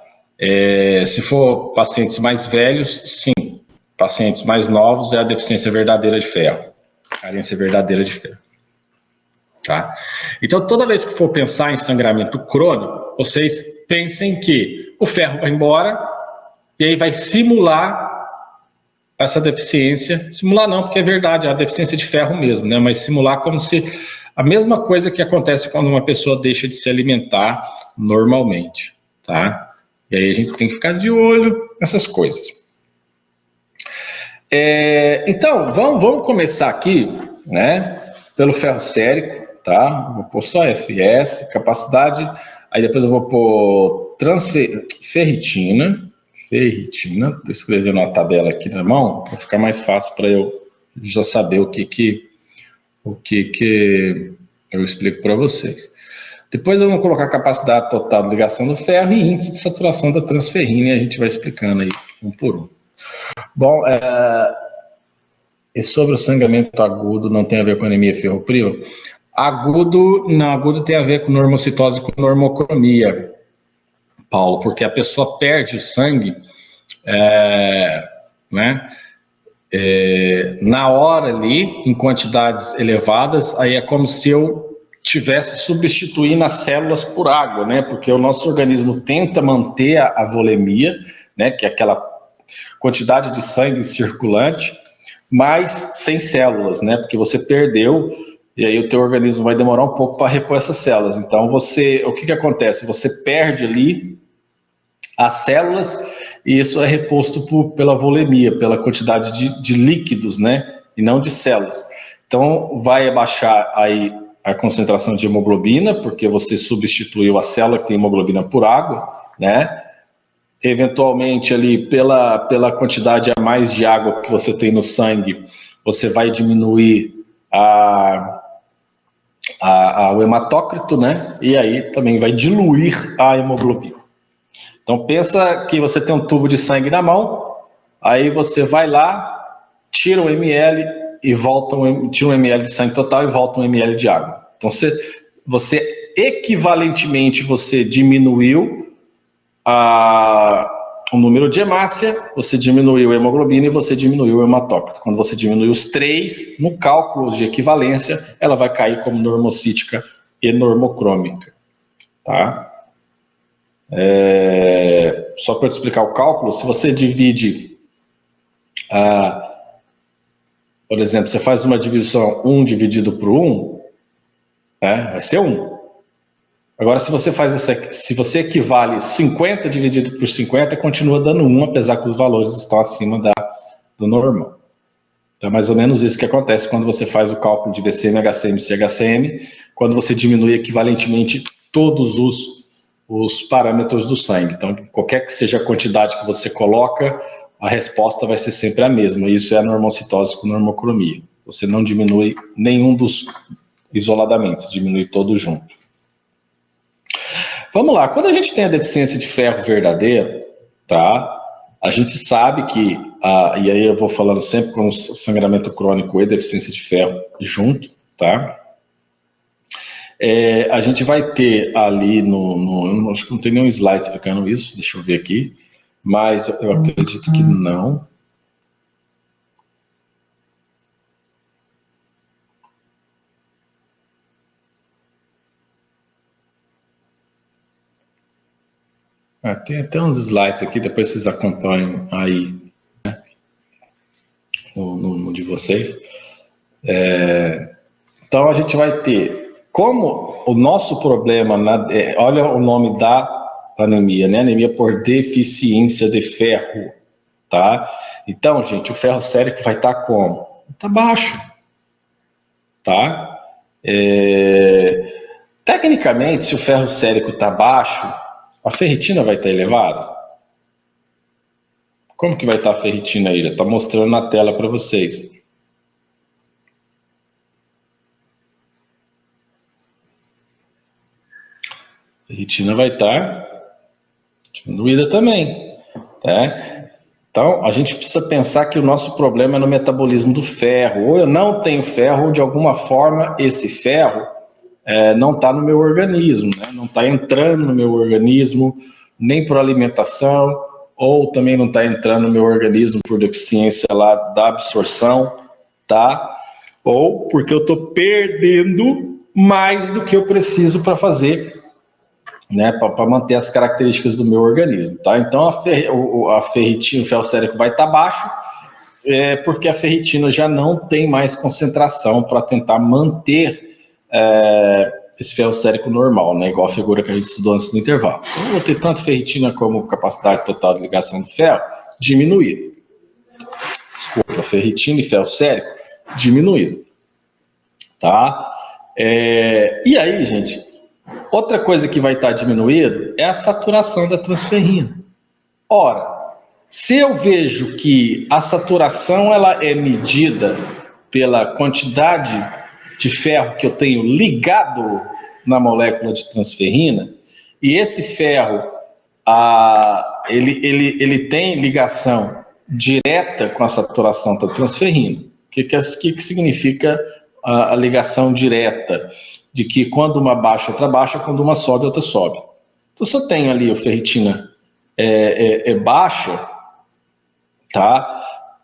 Se for pacientes mais velhos, sim. Pacientes mais novos é a deficiência verdadeira de ferro. Carência verdadeira de ferro. Tá? Então, toda vez que for pensar em sangramento crônico, vocês pensem que o ferro vai embora e aí vai simular essa deficiência. Simular não, porque é verdade, é a deficiência de ferro mesmo, né? Mas simular como se a mesma coisa que acontece quando uma pessoa deixa de se alimentar normalmente, tá? E aí a gente tem que ficar de olho nessas coisas. Então, vamos começar aqui, né? Pelo ferro sérico. Tá? Vou pôr só FS, capacidade, aí depois eu vou pôr ferritina, ferritina. Estou escrevendo uma tabela aqui na mão, para ficar mais fácil para eu já saber o que eu explico para vocês. Depois eu vou colocar a capacidade total de ligação do ferro e índice de saturação da transferrina, e a gente vai explicando aí um por um. Bom, e sobre o sangramento agudo, não tem a ver com anemia ferropriva? Agudo tem a ver com normocitose e com normocromia, Paulo, porque a pessoa perde o sangue, na hora ali, em quantidades elevadas, aí é como se eu tivesse substituindo as células por água, né? Porque o nosso organismo tenta manter a volemia, né? Que é aquela quantidade de sangue circulante, mas sem células, né? Porque você perdeu, e aí o teu organismo vai demorar um pouco para repor essas células. Então, o que acontece? Você perde ali as células, e isso é reposto pela volemia, pela quantidade de líquidos, né? E não de células. Então, vai abaixar aí a concentração de hemoglobina, porque você substituiu a célula que tem hemoglobina por água, né? Eventualmente, ali, pela quantidade a mais de água que você tem no sangue, você vai diminuir o hematócrito, né? E aí também vai diluir a hemoglobina. Então, pensa que você tem um tubo de sangue na mão, aí você vai lá, tira 1 ml e tira 1 ml de sangue total e volta 1 ml de água. Então, você equivalentemente, você diminuiu o número de hemácia, você diminuiu a hemoglobina e você diminuiu o hematócrito. Quando você diminui os três, no cálculo de equivalência, ela vai cair como normocítica e normocrômica. Tá? Só para eu te explicar o cálculo, se você divide, por exemplo, você faz uma divisão 1 dividido por 1, vai ser 1. Agora, se você equivale 50 dividido por 50, continua dando 1, apesar que os valores estão acima do normal. Então, é mais ou menos isso que acontece quando você faz o cálculo de VCM, HCM e CHCM, quando você diminui equivalentemente todos os parâmetros do sangue. Então, qualquer que seja a quantidade que você coloca, a resposta vai ser sempre a mesma. Isso é a normocitose com normocromia. Você não diminui nenhum dos isoladamente, você diminui todo junto. Vamos lá, quando a gente tem a deficiência de ferro verdadeira, tá? A gente sabe que, e aí eu vou falando sempre com sangramento crônico e deficiência de ferro junto, tá? A gente vai ter ali acho que não tem nenhum slide explicando isso, deixa eu ver aqui, mas eu acredito que não. Tem até uns slides aqui, depois vocês acompanham aí, né, no de vocês. Então a gente vai ter, como o nosso problema, olha o nome da anemia, né? Anemia por deficiência de ferro, tá? Então, gente, o ferro sérico vai estar como? Está baixo, tá? Tecnicamente, se o ferro sérico está baixo, a ferritina vai estar elevada? Como que vai estar a ferritina aí? Já está mostrando na tela para vocês. A ferritina vai estar diminuída também, tá? Então, a gente precisa pensar que o nosso problema é no metabolismo do ferro. Ou eu não tenho ferro, ou de alguma forma esse ferro não está no meu organismo, né? Não está entrando no meu organismo, nem por alimentação, ou também não está entrando no meu organismo por deficiência lá da absorção, tá? Ou porque eu estou perdendo mais do que eu preciso para fazer, né? Para manter as características do meu organismo, tá? Então a ferritina, o ferro sérico vai estar baixo, porque a ferritina já não tem mais concentração para tentar manter esse ferro sérico normal, né? Igual a figura que a gente estudou antes do intervalo. Então, eu vou ter tanto ferritina como capacidade total de ligação do ferro diminuída. Desculpa, ferritina e ferro sérico diminuído, tá? E aí, gente, outra coisa que vai estar diminuído é a saturação da transferrina. Ora, se eu vejo que a saturação ela é medida pela quantidade de ferro que eu tenho ligado na molécula de transferrina, e esse ferro ele tem ligação direta com a saturação da transferrina. O que significa a ligação direta? De que quando uma baixa, outra baixa, quando uma sobe, outra sobe. Então, se eu tenho ali a ferritina baixa, tá?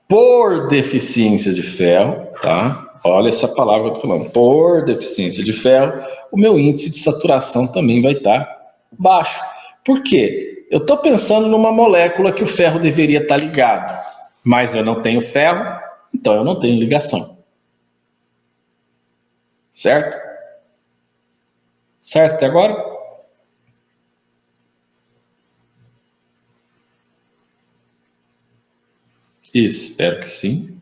Por deficiência de ferro, tá? Olha essa palavra que eu estou falando. Por deficiência de ferro, o meu índice de saturação também vai estar baixo. Por quê? Eu estou pensando numa molécula que o ferro deveria estar ligado, mas eu não tenho ferro, então eu não tenho ligação. Certo? Certo até agora? Espero que sim.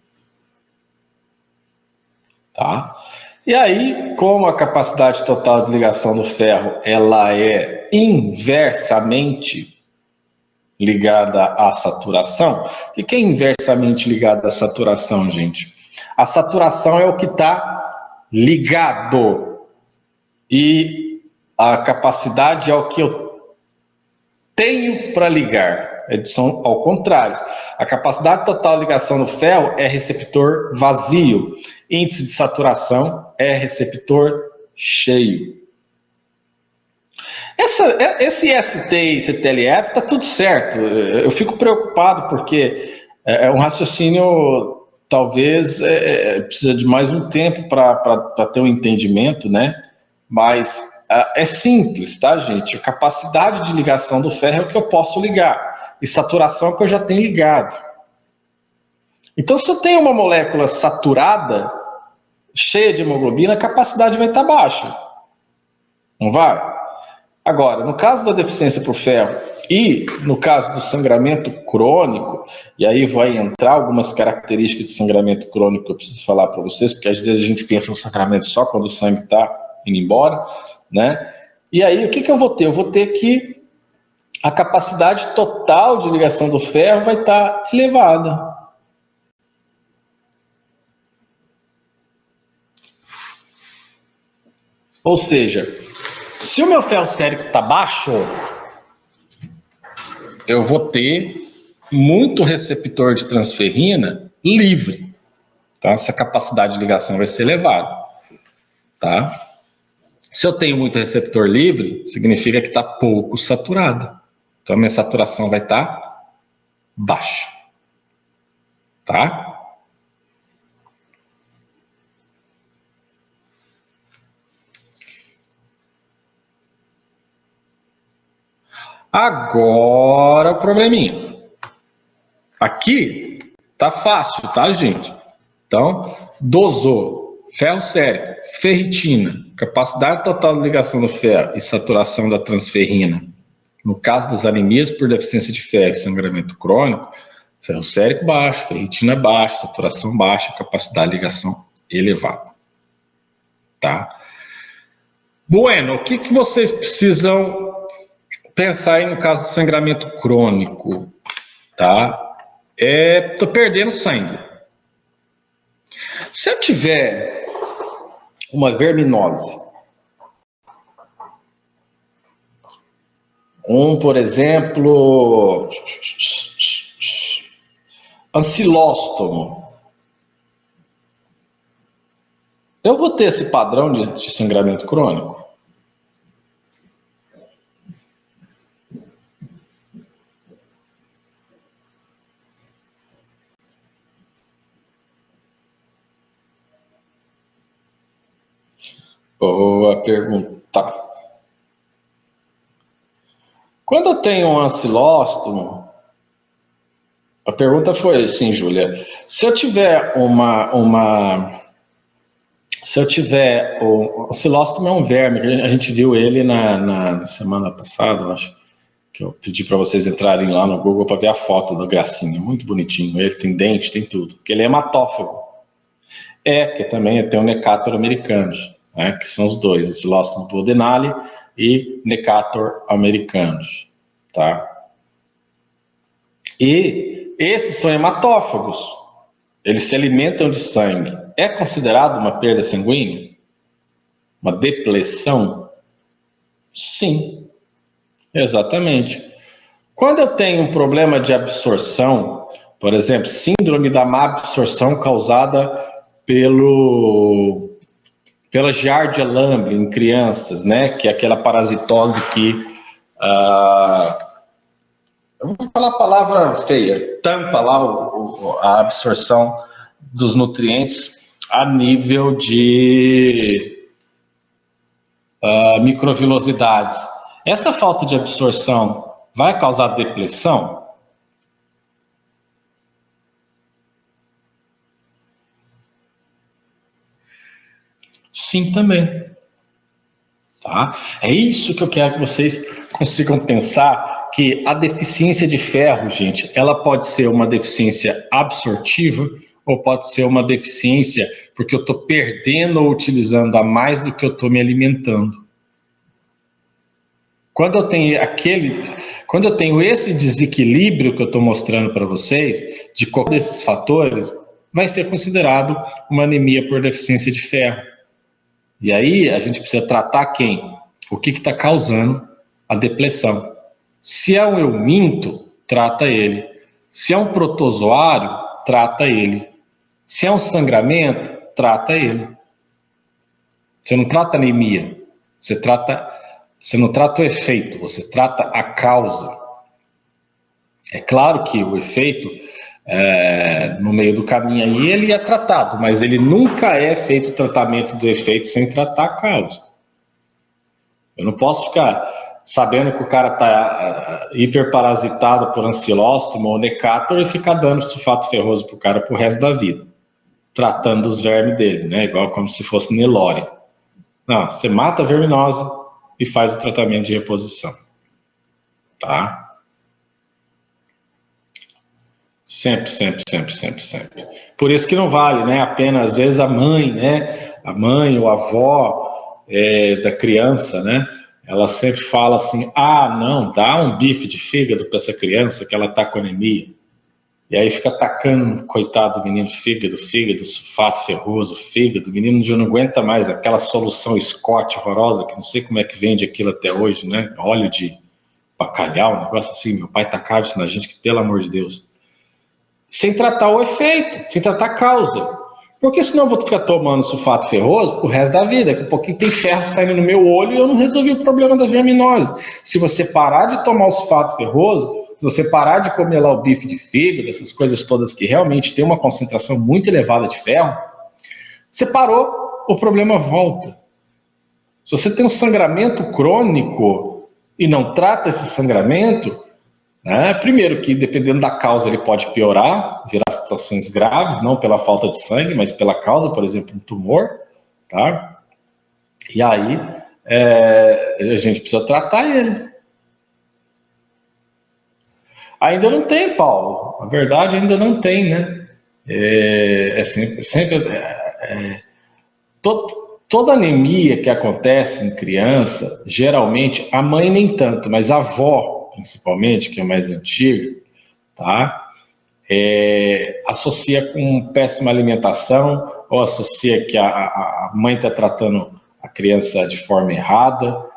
Tá? E aí, como a capacidade total de ligação do ferro ela é inversamente ligada à saturação. O que é inversamente ligada à saturação, gente? A saturação é o que está ligado e a capacidade é o que eu tenho para ligar. São ao contrário. A capacidade total de ligação do ferro é receptor vazio. Índice de saturação é receptor cheio. Esse ST e CTLF está tudo certo. Eu fico preocupado porque é um raciocínio, talvez, precisa de mais um tempo para ter um entendimento, né? Mas é simples, tá, gente? A capacidade de ligação do ferro é o que eu posso ligar. E saturação é o que eu já tenho ligado. Então, se eu tenho uma molécula saturada, cheia de hemoglobina, a capacidade vai estar baixa. Não vai? Agora, no caso da deficiência por ferro e no caso do sangramento crônico, e aí vai entrar algumas características de sangramento crônico que eu preciso falar para vocês, porque às vezes a gente pensa no sangramento só quando o sangue está indo embora, né? E aí, o que eu vou ter? Eu vou ter que a capacidade total de ligação do ferro vai estar elevada. Ou seja, se o meu ferro sérico está baixo, eu vou ter muito receptor de transferrina livre. Tá? Essa capacidade de ligação vai ser elevada. Tá? Se eu tenho muito receptor livre, significa que está pouco saturado. Então, a minha saturação vai estar baixa. Tá? Agora o probleminha. Aqui tá fácil, tá, gente? Então, dosou ferro sérico, ferritina, capacidade total de ligação do ferro e saturação da transferrina. No caso das anemias por deficiência de ferro e sangramento crônico, ferro sérico baixo, ferritina baixa, saturação baixa, capacidade de ligação elevada. Tá? Bueno, o que vocês precisam pensar aí no caso de sangramento crônico? Tá? Tô perdendo sangue. Se eu tiver uma verminose, por exemplo, ancilóstomo, eu vou ter esse padrão de sangramento crônico? Boa pergunta. Quando eu tenho um ancilóstomo, a pergunta foi assim, Júlia, se eu tiver o ancilóstomo é um verme, a gente viu ele na semana passada, acho que eu pedi para vocês entrarem lá no Google para ver a foto da gracinha, muito bonitinho, ele tem dente, tem tudo, porque ele é hematófago. Que também tem o Necator americanos, né, que são os dois, ancilóstomo duodenale e Necator americanos, tá? E esses são hematófagos. Eles se alimentam de sangue. É considerado uma perda sanguínea? Uma depleção? Sim, exatamente. Quando eu tenho um problema de absorção, por exemplo, síndrome da má absorção causada pela Giardia lamblia em crianças, né? Que é aquela parasitose que, eu vou falar a palavra feia, tampa lá a absorção dos nutrientes a nível de microvilosidades. Essa falta de absorção vai causar depleção? Sim, também. Tá? É isso que eu quero que vocês consigam pensar, que a deficiência de ferro, gente, ela pode ser uma deficiência absortiva ou pode ser uma deficiência porque eu estou perdendo ou utilizando a mais do que eu estou me alimentando. Quando eu tenho esse desequilíbrio que eu estou mostrando para vocês, de qual desses fatores, vai ser considerado uma anemia por deficiência de ferro. E aí a gente precisa tratar quem? O que está causando a depleção. Se é um euminto, trata ele. Se é um protozoário, trata ele. Se é um sangramento, trata ele. Você não trata anemia, você não trata o efeito, você trata a causa. É claro que o efeito, no meio do caminho aí, ele é tratado, mas ele nunca é feito o tratamento do efeito sem tratar a causa. Eu não posso ficar sabendo que o cara está hiperparasitado por ancilóstoma ou necator e ficar dando sulfato ferroso para o cara pro resto da vida, tratando os vermes dele, né? Igual como se fosse Nelore. Não, você mata a verminose e faz o tratamento de reposição. Tá? Sempre, sempre, sempre, sempre, sempre. Por isso que não vale, né? Apenas, às vezes, a mãe, né? A mãe ou a avó da criança, né? Ela sempre fala assim, não, dá um bife de fígado para essa criança que ela tá com anemia. E aí fica atacando, coitado do menino, fígado, sulfato ferroso, fígado, o menino já não aguenta mais, aquela solução Scott horrorosa, que não sei como é que vende aquilo até hoje, né? Óleo de bacalhau, um negócio assim, meu pai tacava isso na gente, que pelo amor de Deus. Sem tratar o efeito, sem tratar a causa. Porque senão eu vou ficar tomando sulfato ferroso pro resto da vida, que um pouquinho tem ferro saindo no meu olho e eu não resolvi o problema da verminose. Se você parar de tomar o sulfato ferroso, se você parar de comer lá o bife de fígado, essas coisas todas que realmente tem uma concentração muito elevada de ferro, você parou, o problema volta. Se você tem um sangramento crônico e não trata esse sangramento, né, primeiro que dependendo da causa ele pode piorar, virar situações graves, não pela falta de sangue, mas pela causa, por exemplo, um tumor, tá? E aí a gente precisa tratar ele. Ainda não tem, Paulo. A verdade ainda não tem, né? Toda anemia que acontece em criança, geralmente, a mãe nem tanto, mas a avó, principalmente, que é mais antiga, tá? Associa com péssima alimentação, ou associa que a mãe está tratando a criança de forma errada.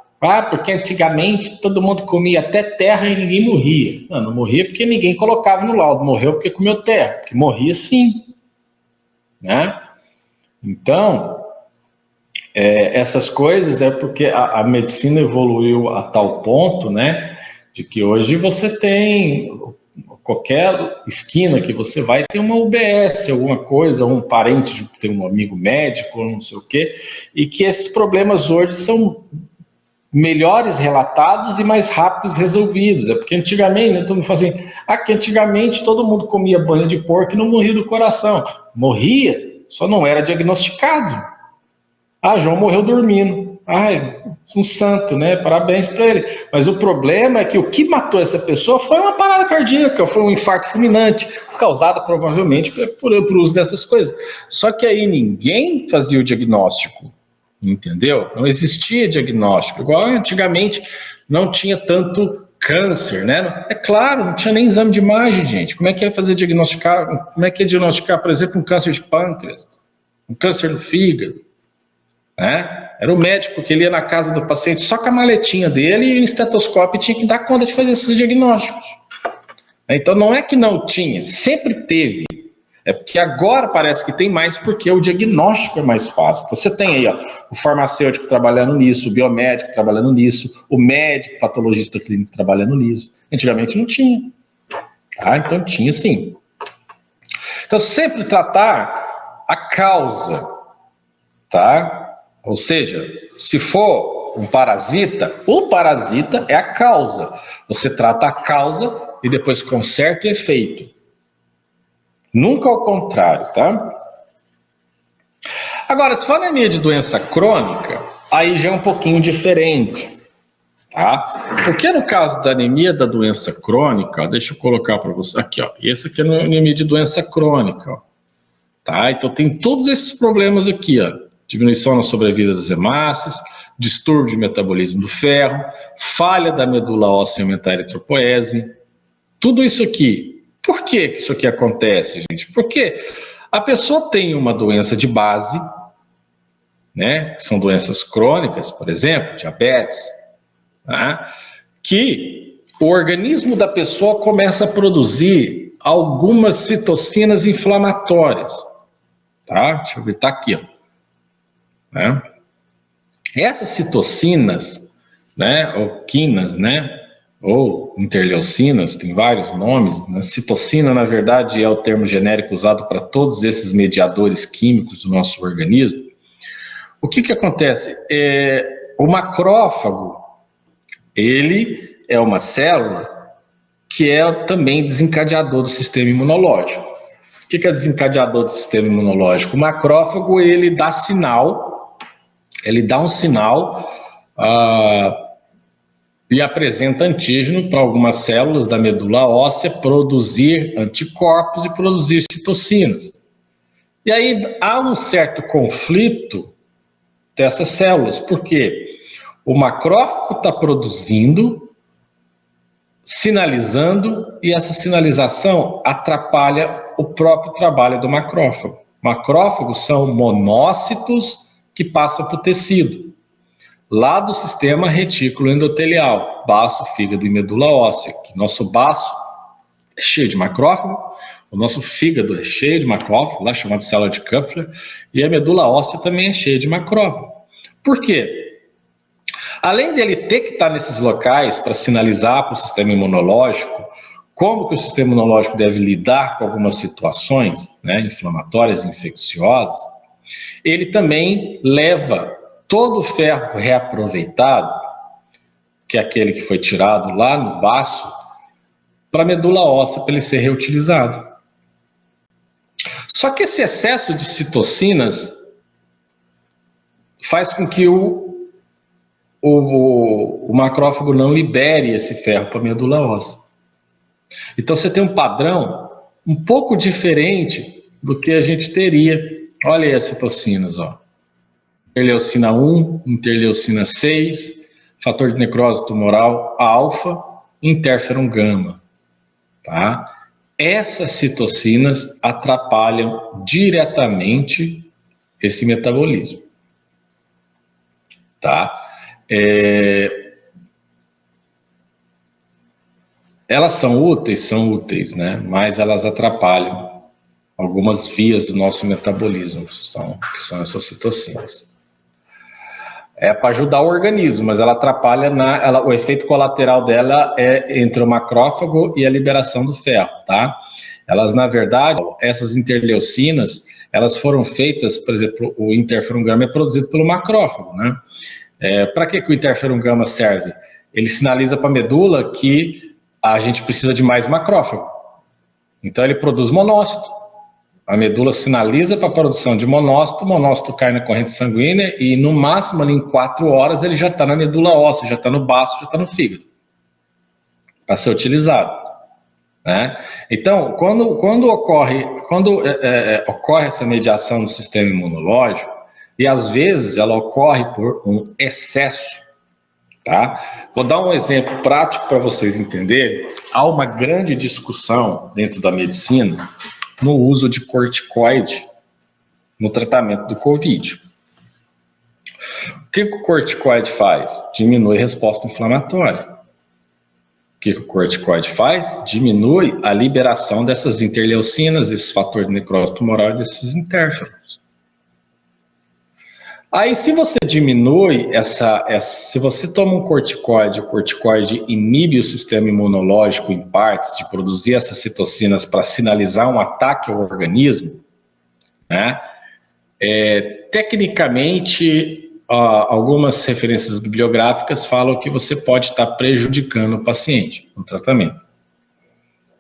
Porque antigamente todo mundo comia até terra e ninguém morria. Não morria porque ninguém colocava no laudo, morreu porque comeu terra, porque morria sim. Né? Então, essas coisas é porque a medicina evoluiu a tal ponto, né, de que hoje você tem, qualquer esquina que você vai, tem uma UBS, alguma coisa, um parente tem um amigo médico, não sei o quê, e que esses problemas hoje são melhores relatados e mais rápidos resolvidos. É porque antigamente, né, todo mundo fala assim, que antigamente todo mundo comia banha de porco e não morria do coração. Morria, só não era diagnosticado. João morreu dormindo. Um santo, né? Parabéns para ele. Mas o problema é que o que matou essa pessoa foi uma parada cardíaca, foi um infarto fulminante, causado provavelmente por uso dessas coisas. Só que aí ninguém fazia o diagnóstico. Entendeu? Não existia diagnóstico. Igual antigamente não tinha tanto câncer, né? É claro, não tinha nem exame de imagem, gente. Como é que ia fazer diagnosticar, como é que ia diagnosticar, por exemplo, um câncer de pâncreas, um câncer no fígado, né? Era o médico que ele ia na casa do paciente só com a maletinha dele e o estetoscópio tinha que dar conta de fazer esses diagnósticos. Então não é que não tinha, sempre teve. É porque agora parece que tem mais porque o diagnóstico é mais fácil. Então você tem aí ó, o farmacêutico trabalhando nisso, o biomédico trabalhando nisso, o médico, patologista clínico trabalhando nisso. Antigamente não tinha. Tá? Então tinha sim. Então sempre tratar a causa. Tá? Ou seja, se for um parasita, o parasita é a causa. Você trata a causa e depois conserta o efeito. Nunca ao contrário, tá? Agora, se for anemia de doença crônica, aí já é um pouquinho diferente, tá? Porque no caso da anemia da doença crônica, deixa eu colocar para você aqui, ó. Esse aqui é a anemia de doença crônica, ó, tá? Então tem todos esses problemas aqui, ó. Diminuição na sobrevida das hemácias, distúrbio de metabolismo do ferro, falha da medula óssea aumentar a eritropoese, tudo isso aqui. Por que isso aqui acontece, gente? Porque a pessoa tem uma doença de base, né? São doenças crônicas, por exemplo, diabetes, né? Que o organismo da pessoa começa a produzir algumas citocinas inflamatórias, tá? Deixa eu ver, tá aqui, ó. Né? Essas citocinas, né? Ou quinas, né? Ou interleucinas, tem vários nomes. Né? Citocina, na verdade, é o termo genérico usado para todos esses mediadores químicos do nosso organismo. O que acontece? O macrófago, ele é uma célula que é também desencadeador do sistema imunológico. O que é desencadeador do sistema imunológico? O macrófago, ele dá um sinal e apresenta antígeno para algumas células da medula óssea produzir anticorpos e produzir citocinas. E aí há um certo conflito dessas células, porque o macrófago está produzindo, sinalizando, e essa sinalização atrapalha o próprio trabalho do macrófago. Macrófagos são monócitos que passam para o tecido. Lá do sistema retículo endotelial, baço, fígado e medula óssea, que nosso baço é cheio de macrófago, o nosso fígado é cheio de macrófago, lá chamado célula de Kupffer, e a medula óssea também é cheia de macrófago. Por quê? Além dele ter que estar nesses locais para sinalizar para o sistema imunológico como que o sistema imunológico deve lidar com algumas situações, né, inflamatórias, infecciosas, ele também leva todo o ferro reaproveitado, que é aquele que foi tirado lá no baço, para a medula óssea para ele ser reutilizado. Só que esse excesso de citocinas faz com que o macrófago não libere esse ferro para a medula óssea. Então você tem um padrão um pouco diferente do que a gente teria. Olha aí as citocinas, ó. Interleucina 1, interleucina 6, fator de necrose tumoral alfa, interferon gama, tá? Essas citocinas atrapalham diretamente esse metabolismo, tá? Elas são úteis, né? Mas elas atrapalham algumas vias do nosso metabolismo, que são essas citocinas. É para ajudar o organismo, mas ela atrapalha, o efeito colateral dela é entre o macrófago e a liberação do ferro, tá? Elas, na verdade, essas interleucinas, elas foram feitas, por exemplo, o interferon gama é produzido pelo macrófago, né? Para que o interferon gama serve? Ele sinaliza para a medula que a gente precisa de mais macrófago. Então ele produz monócito. A medula sinaliza para a produção de monócito, o monócito cai na corrente sanguínea e no máximo ali em 4 horas ele já está na medula óssea, já está no baço, já está no fígado, para ser utilizado, né? Então, quando ocorre essa mediação no sistema imunológico, e às vezes ela ocorre por um excesso, Tá? Vou dar um exemplo prático para vocês entenderem. Há uma grande discussão dentro da medicina no uso de corticoide no tratamento do Covid. O que o corticoide faz? Diminui a resposta inflamatória. O que o corticoide faz? Diminui a liberação dessas interleucinas, desses fatores de necrose tumoral e desses interferons. Aí, se você diminui se você toma um corticoide, o corticoide inibe o sistema imunológico em partes de produzir essas citocinas para sinalizar um ataque ao organismo, né? Tecnicamente, algumas referências bibliográficas falam que você pode estar prejudicando o paciente no tratamento.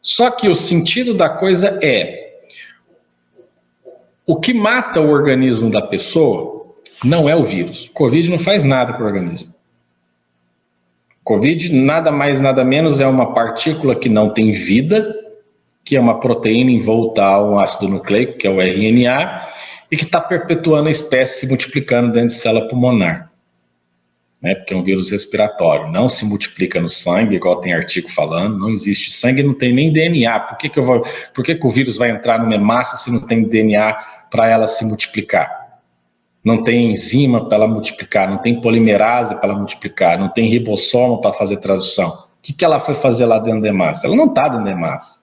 Só que o sentido da coisa o que mata o organismo da pessoa não é o vírus. Covid não faz nada com o organismo. Covid nada mais, nada menos é uma partícula que não tem vida, que é uma proteína envolta a um ácido nucleico, que é o RNA, e que está perpetuando a espécie se multiplicando dentro de célula pulmonar. Né? Porque é um vírus respiratório. Não se multiplica no sangue, igual tem artigo falando. Não existe sangue, não tem nem DNA. Por que o vírus vai entrar numa hemácia se não tem DNA para ela se multiplicar? Não tem enzima para ela multiplicar, não tem polimerase para ela multiplicar, não tem ribossomo para fazer tradução. O que ela foi fazer lá dentro da hemácia? Ela não está dentro da hemácia.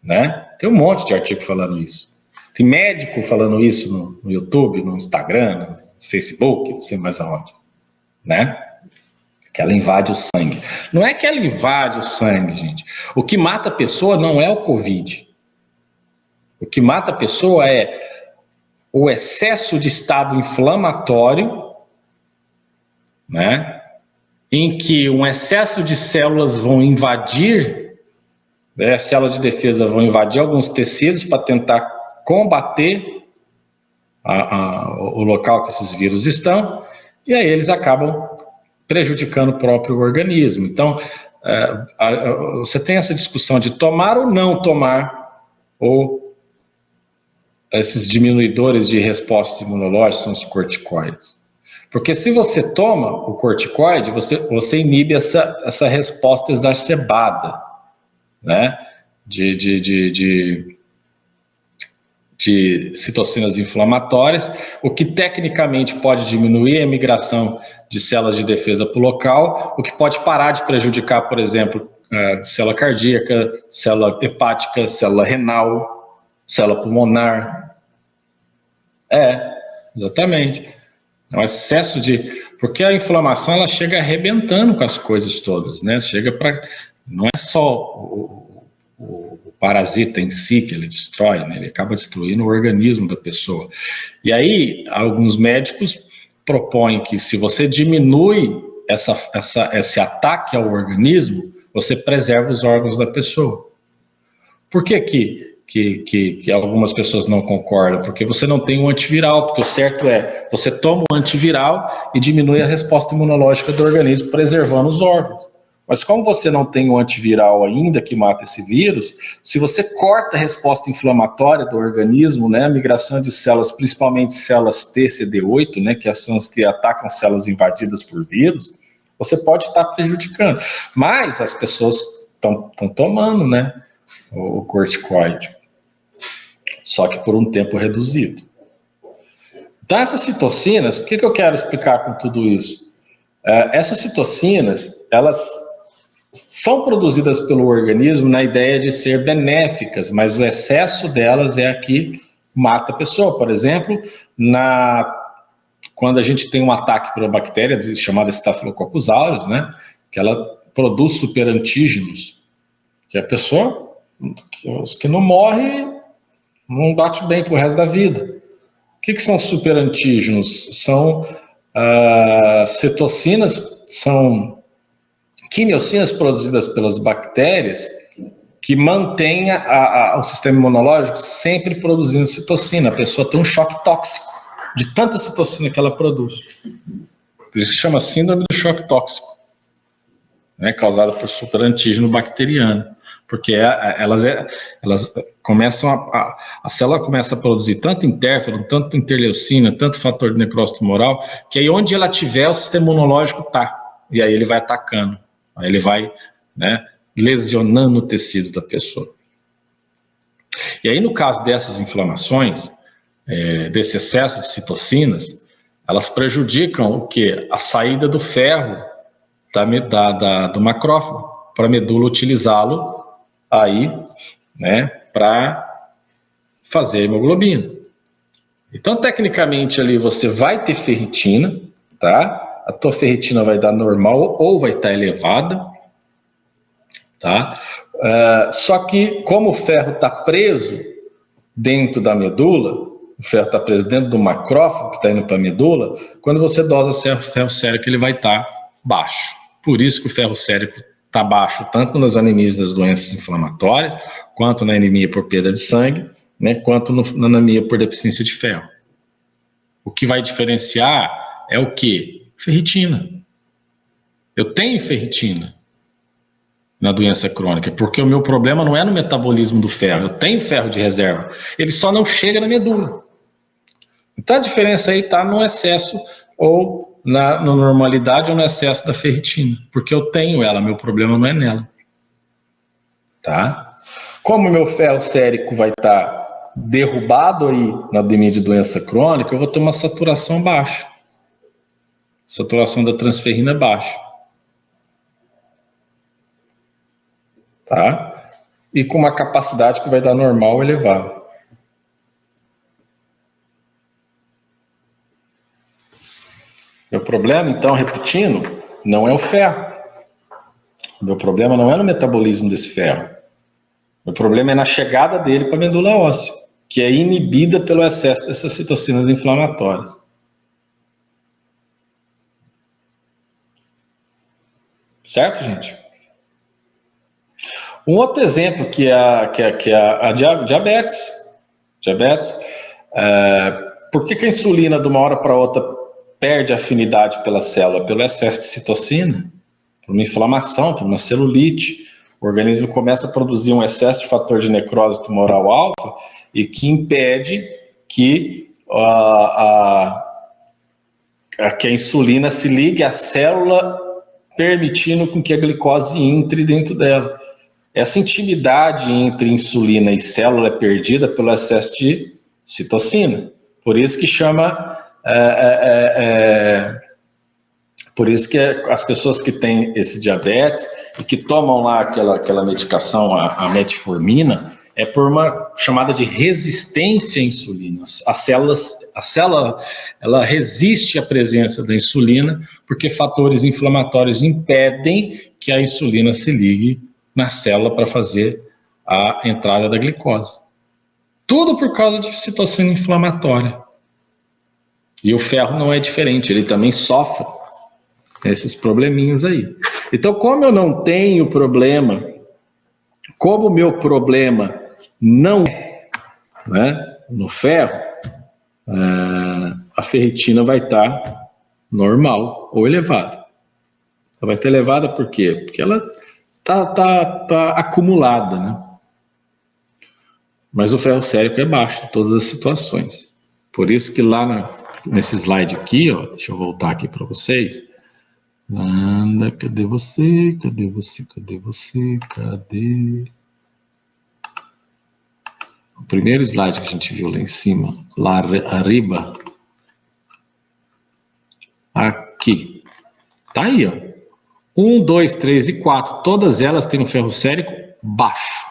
Né? Tem um monte de artigo falando isso. Tem médico falando isso no YouTube, no Instagram, no Facebook, não sei mais aonde. Né? Que ela invade o sangue. Não é que ela invade o sangue, gente. O que mata a pessoa não é o Covid. O que mata a pessoa é o excesso de estado inflamatório, né, em que um excesso de células vão invadir, né, células de defesa vão invadir alguns tecidos para tentar combater o local que esses vírus estão, e aí eles acabam prejudicando o próprio organismo. Então, você tem essa discussão de tomar ou não tomar esses diminuidores de resposta imunológica, são os corticoides. Porque se você toma o corticoide, você inibe essa resposta exacerbada, né, de citocinas inflamatórias, o que tecnicamente pode diminuir a migração de células de defesa para o local, o que pode parar de prejudicar, por exemplo, célula cardíaca, célula hepática, célula renal, célula pulmonar. Exatamente. É um excesso porque a inflamação ela chega arrebentando com as coisas todas, né? Não é só o parasita em si que ele destrói, né? Ele acaba destruindo o organismo da pessoa. E aí, alguns médicos propõem que se você diminui esse ataque ao organismo, você preserva os órgãos da pessoa. Por que algumas pessoas não concordam? Porque você não tem um antiviral, porque o certo é, você toma um antiviral e diminui a resposta imunológica do organismo, preservando os órgãos. Mas como você não tem um antiviral ainda que mata esse vírus, se você corta a resposta inflamatória do organismo, né, a migração de células, principalmente células T, CD8, né, que são as que atacam células invadidas por vírus, você pode estar prejudicando. Mas as pessoas estão tomando, né, o corticoide, só que por um tempo reduzido. Então, essas citocinas, o que eu quero explicar com tudo isso? Essas citocinas, elas são produzidas pelo organismo na ideia de ser benéficas, mas o excesso delas é a que mata a pessoa. Por exemplo, quando a gente tem um ataque por uma bactéria chamada Staphylococcus aureus, né, que ela produz superantígenos, que a pessoa, os que não morrem, não bate bem para o resto da vida. O que são superantígenos? São citocinas, são quimiocinas produzidas pelas bactérias que mantêm o sistema imunológico sempre produzindo citocina. A pessoa tem um choque tóxico de tanta citocina que ela produz. Por isso que chama síndrome do choque tóxico, né, causada por superantígeno bacteriano. Porque elas começam a célula começa a produzir tanto interferon, tanto interleucina, tanto fator de necrose tumoral, que aí onde ela tiver, o sistema imunológico tá. E aí ele vai atacando. Aí ele vai, né, lesionando o tecido da pessoa. E aí, no caso dessas inflamações, desse excesso de citocinas, elas prejudicam o quê? A saída do ferro do macrófago, para a medula utilizá-lo aí, né, para fazer a hemoglobina. Então, tecnicamente, ali você vai ter ferritina, tá? A tua ferritina vai dar normal ou vai estar elevada, tá? Só que, como o ferro está preso dentro da medula, o ferro está preso dentro do macrófago que está indo para a medula, quando você dosa ferro sérico, ele vai estar baixo. Por isso que o ferro sérico está baixo, tanto nas anemias das doenças inflamatórias, quanto na anemia por perda de sangue, né, quanto na anemia por deficiência de ferro. O que vai diferenciar é o quê? Ferritina. Eu tenho ferritina na doença crônica, porque o meu problema não é no metabolismo do ferro, eu tenho ferro de reserva, ele só não chega na medula. Então a diferença aí está no excesso ou na normalidade ou no excesso da ferritina, porque eu tenho ela, meu problema não é nela. Tá? Como o meu ferro sérico vai estar derrubado aí na anemia de doença crônica, eu vou ter uma saturação baixa. Saturação da transferrina baixa. Tá? E com uma capacidade que vai dar normal ou elevado. Meu problema, então, repetindo, não é o ferro. Meu problema não é no metabolismo desse ferro. Meu problema é na chegada dele para a medula óssea, que é inibida pelo excesso dessas citocinas inflamatórias. Certo, gente? Um outro exemplo que é a diabetes. Por que a insulina de uma hora para outra perde afinidade pela célula? Pelo excesso de citocina, por uma inflamação, por uma celulite. O organismo começa a produzir um excesso de fator de necrose tumoral alfa e que impede que a insulina se ligue à célula, permitindo com que a glicose entre dentro dela. Essa intimidade entre insulina e célula é perdida pelo excesso de citocina. Por isso que chama... Por isso que as pessoas que têm esse diabetes e que tomam lá aquela medicação, a metformina, é por uma chamada de resistência à insulina. A célula ela resiste à presença da insulina porque fatores inflamatórios impedem que a insulina se ligue na célula para fazer a entrada da glicose. Tudo por causa de citocina inflamatória. E o ferro não é diferente, ele também sofre esses probleminhas aí. Então, como eu não tenho problema, como o meu problema não é, né, no ferro, a ferritina vai estar normal ou elevada. Ela vai estar elevada por quê? Porque ela tá acumulada, né? Mas o ferro sérico é baixo em todas as situações. Por isso que lá nesse slide aqui, ó, deixa eu voltar aqui para vocês. Anda, cadê você? Cadê você? Cadê você? Cadê? O primeiro slide que a gente viu lá em cima, lá arriba. Aqui. Tá aí, ó. 1, 2, 3 e 4. Todas elas têm um ferro sérico baixo.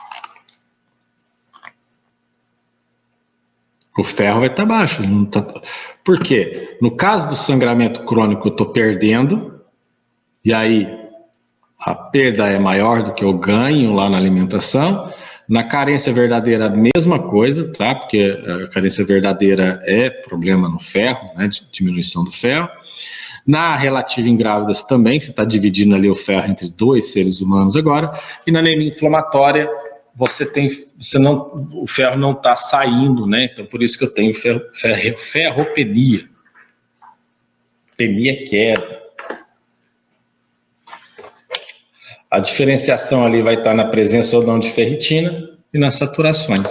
O ferro vai estar baixo. Não tá... Por quê? No caso do sangramento crônico, eu estou perdendo. E aí, a perda é maior do que o ganho lá na alimentação. Na carência verdadeira, a mesma coisa, tá? Porque a carência verdadeira é problema no ferro, né? Diminuição do ferro. Na relativa em grávidas também, você está dividindo ali o ferro entre 2 seres humanos agora. E na anemia inflamatória, o ferro não está saindo, né? Então, por isso que eu tenho ferropenia. Penia é queda. A diferenciação ali vai estar na presença ou não de ferritina e nas saturações.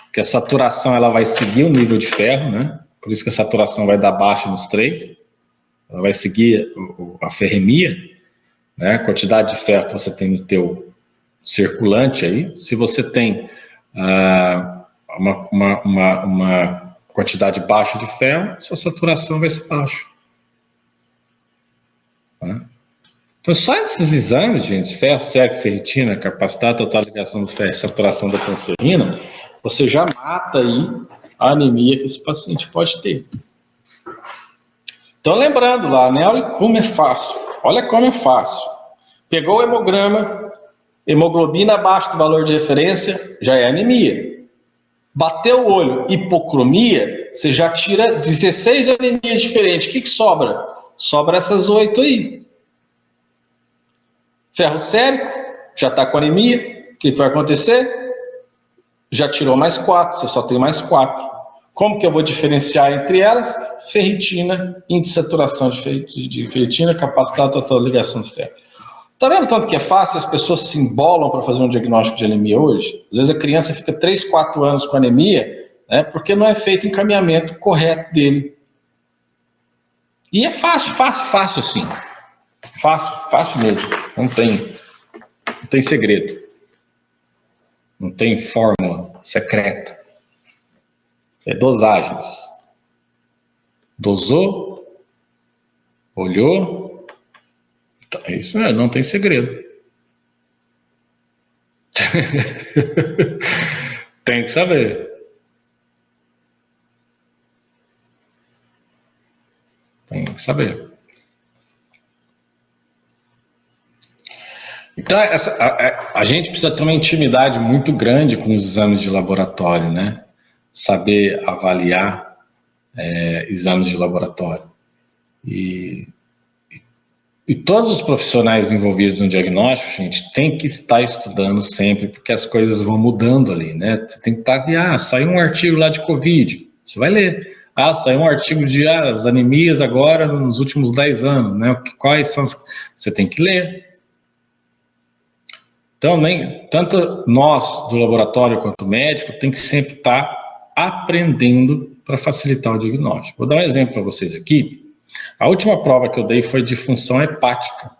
Porque a saturação ela vai seguir o nível de ferro, né? Por isso que a saturação vai dar baixa nos 3. Ela vai seguir a ferremia, né? A quantidade de ferro que você tem no teu circulante aí. Se você tem uma quantidade baixa de ferro, sua saturação vai ser baixa. Né? Então, só esses exames, gente, ferro, sérico, ferritina, capacidade total de ligação do ferro e saturação da transferrina, você já mata aí a anemia que esse paciente pode ter. Então, lembrando lá, né? Olha como é fácil. Olha como é fácil. Pegou o hemograma, hemoglobina abaixo do valor de referência, já é anemia. Bateu o olho, hipocromia, você já tira 16 anemias diferentes. O que sobra? Sobra essas 8 aí. Ferro sérico, já está com anemia. O que vai acontecer? Já tirou mais 4, você só tem mais 4. Como que eu vou diferenciar entre elas? Ferritina, índice de saturação de ferritina, capacidade total de ligação do ferro. Tá vendo tanto que é fácil? As pessoas se embolam para fazer um diagnóstico de anemia hoje. Às vezes a criança fica 3, 4 anos com anemia, né, porque não é feito o encaminhamento correto dele. E é fácil, fácil, fácil assim. Fácil, fácil mesmo. Não tem segredo. Não tem fórmula secreta. É dosagens. Dosou, olhou, é isso mesmo, não tem segredo. Tem que saber. Tem que saber. Então, a gente precisa ter uma intimidade muito grande com os exames de laboratório, né? Saber avaliar exames de laboratório. E todos os profissionais envolvidos no diagnóstico, gente, tem que estar estudando sempre, porque as coisas vão mudando ali, né? Você tem que estar, saiu um artigo lá de Covid, você vai ler. Saiu um artigo de as anemias agora nos últimos 10 anos, né? Quais são você tem que ler. Então, tanto nós do laboratório quanto o médico tem que sempre estar aprendendo para facilitar o diagnóstico. Vou dar um exemplo para vocês aqui. A última prova que eu dei foi de função hepática.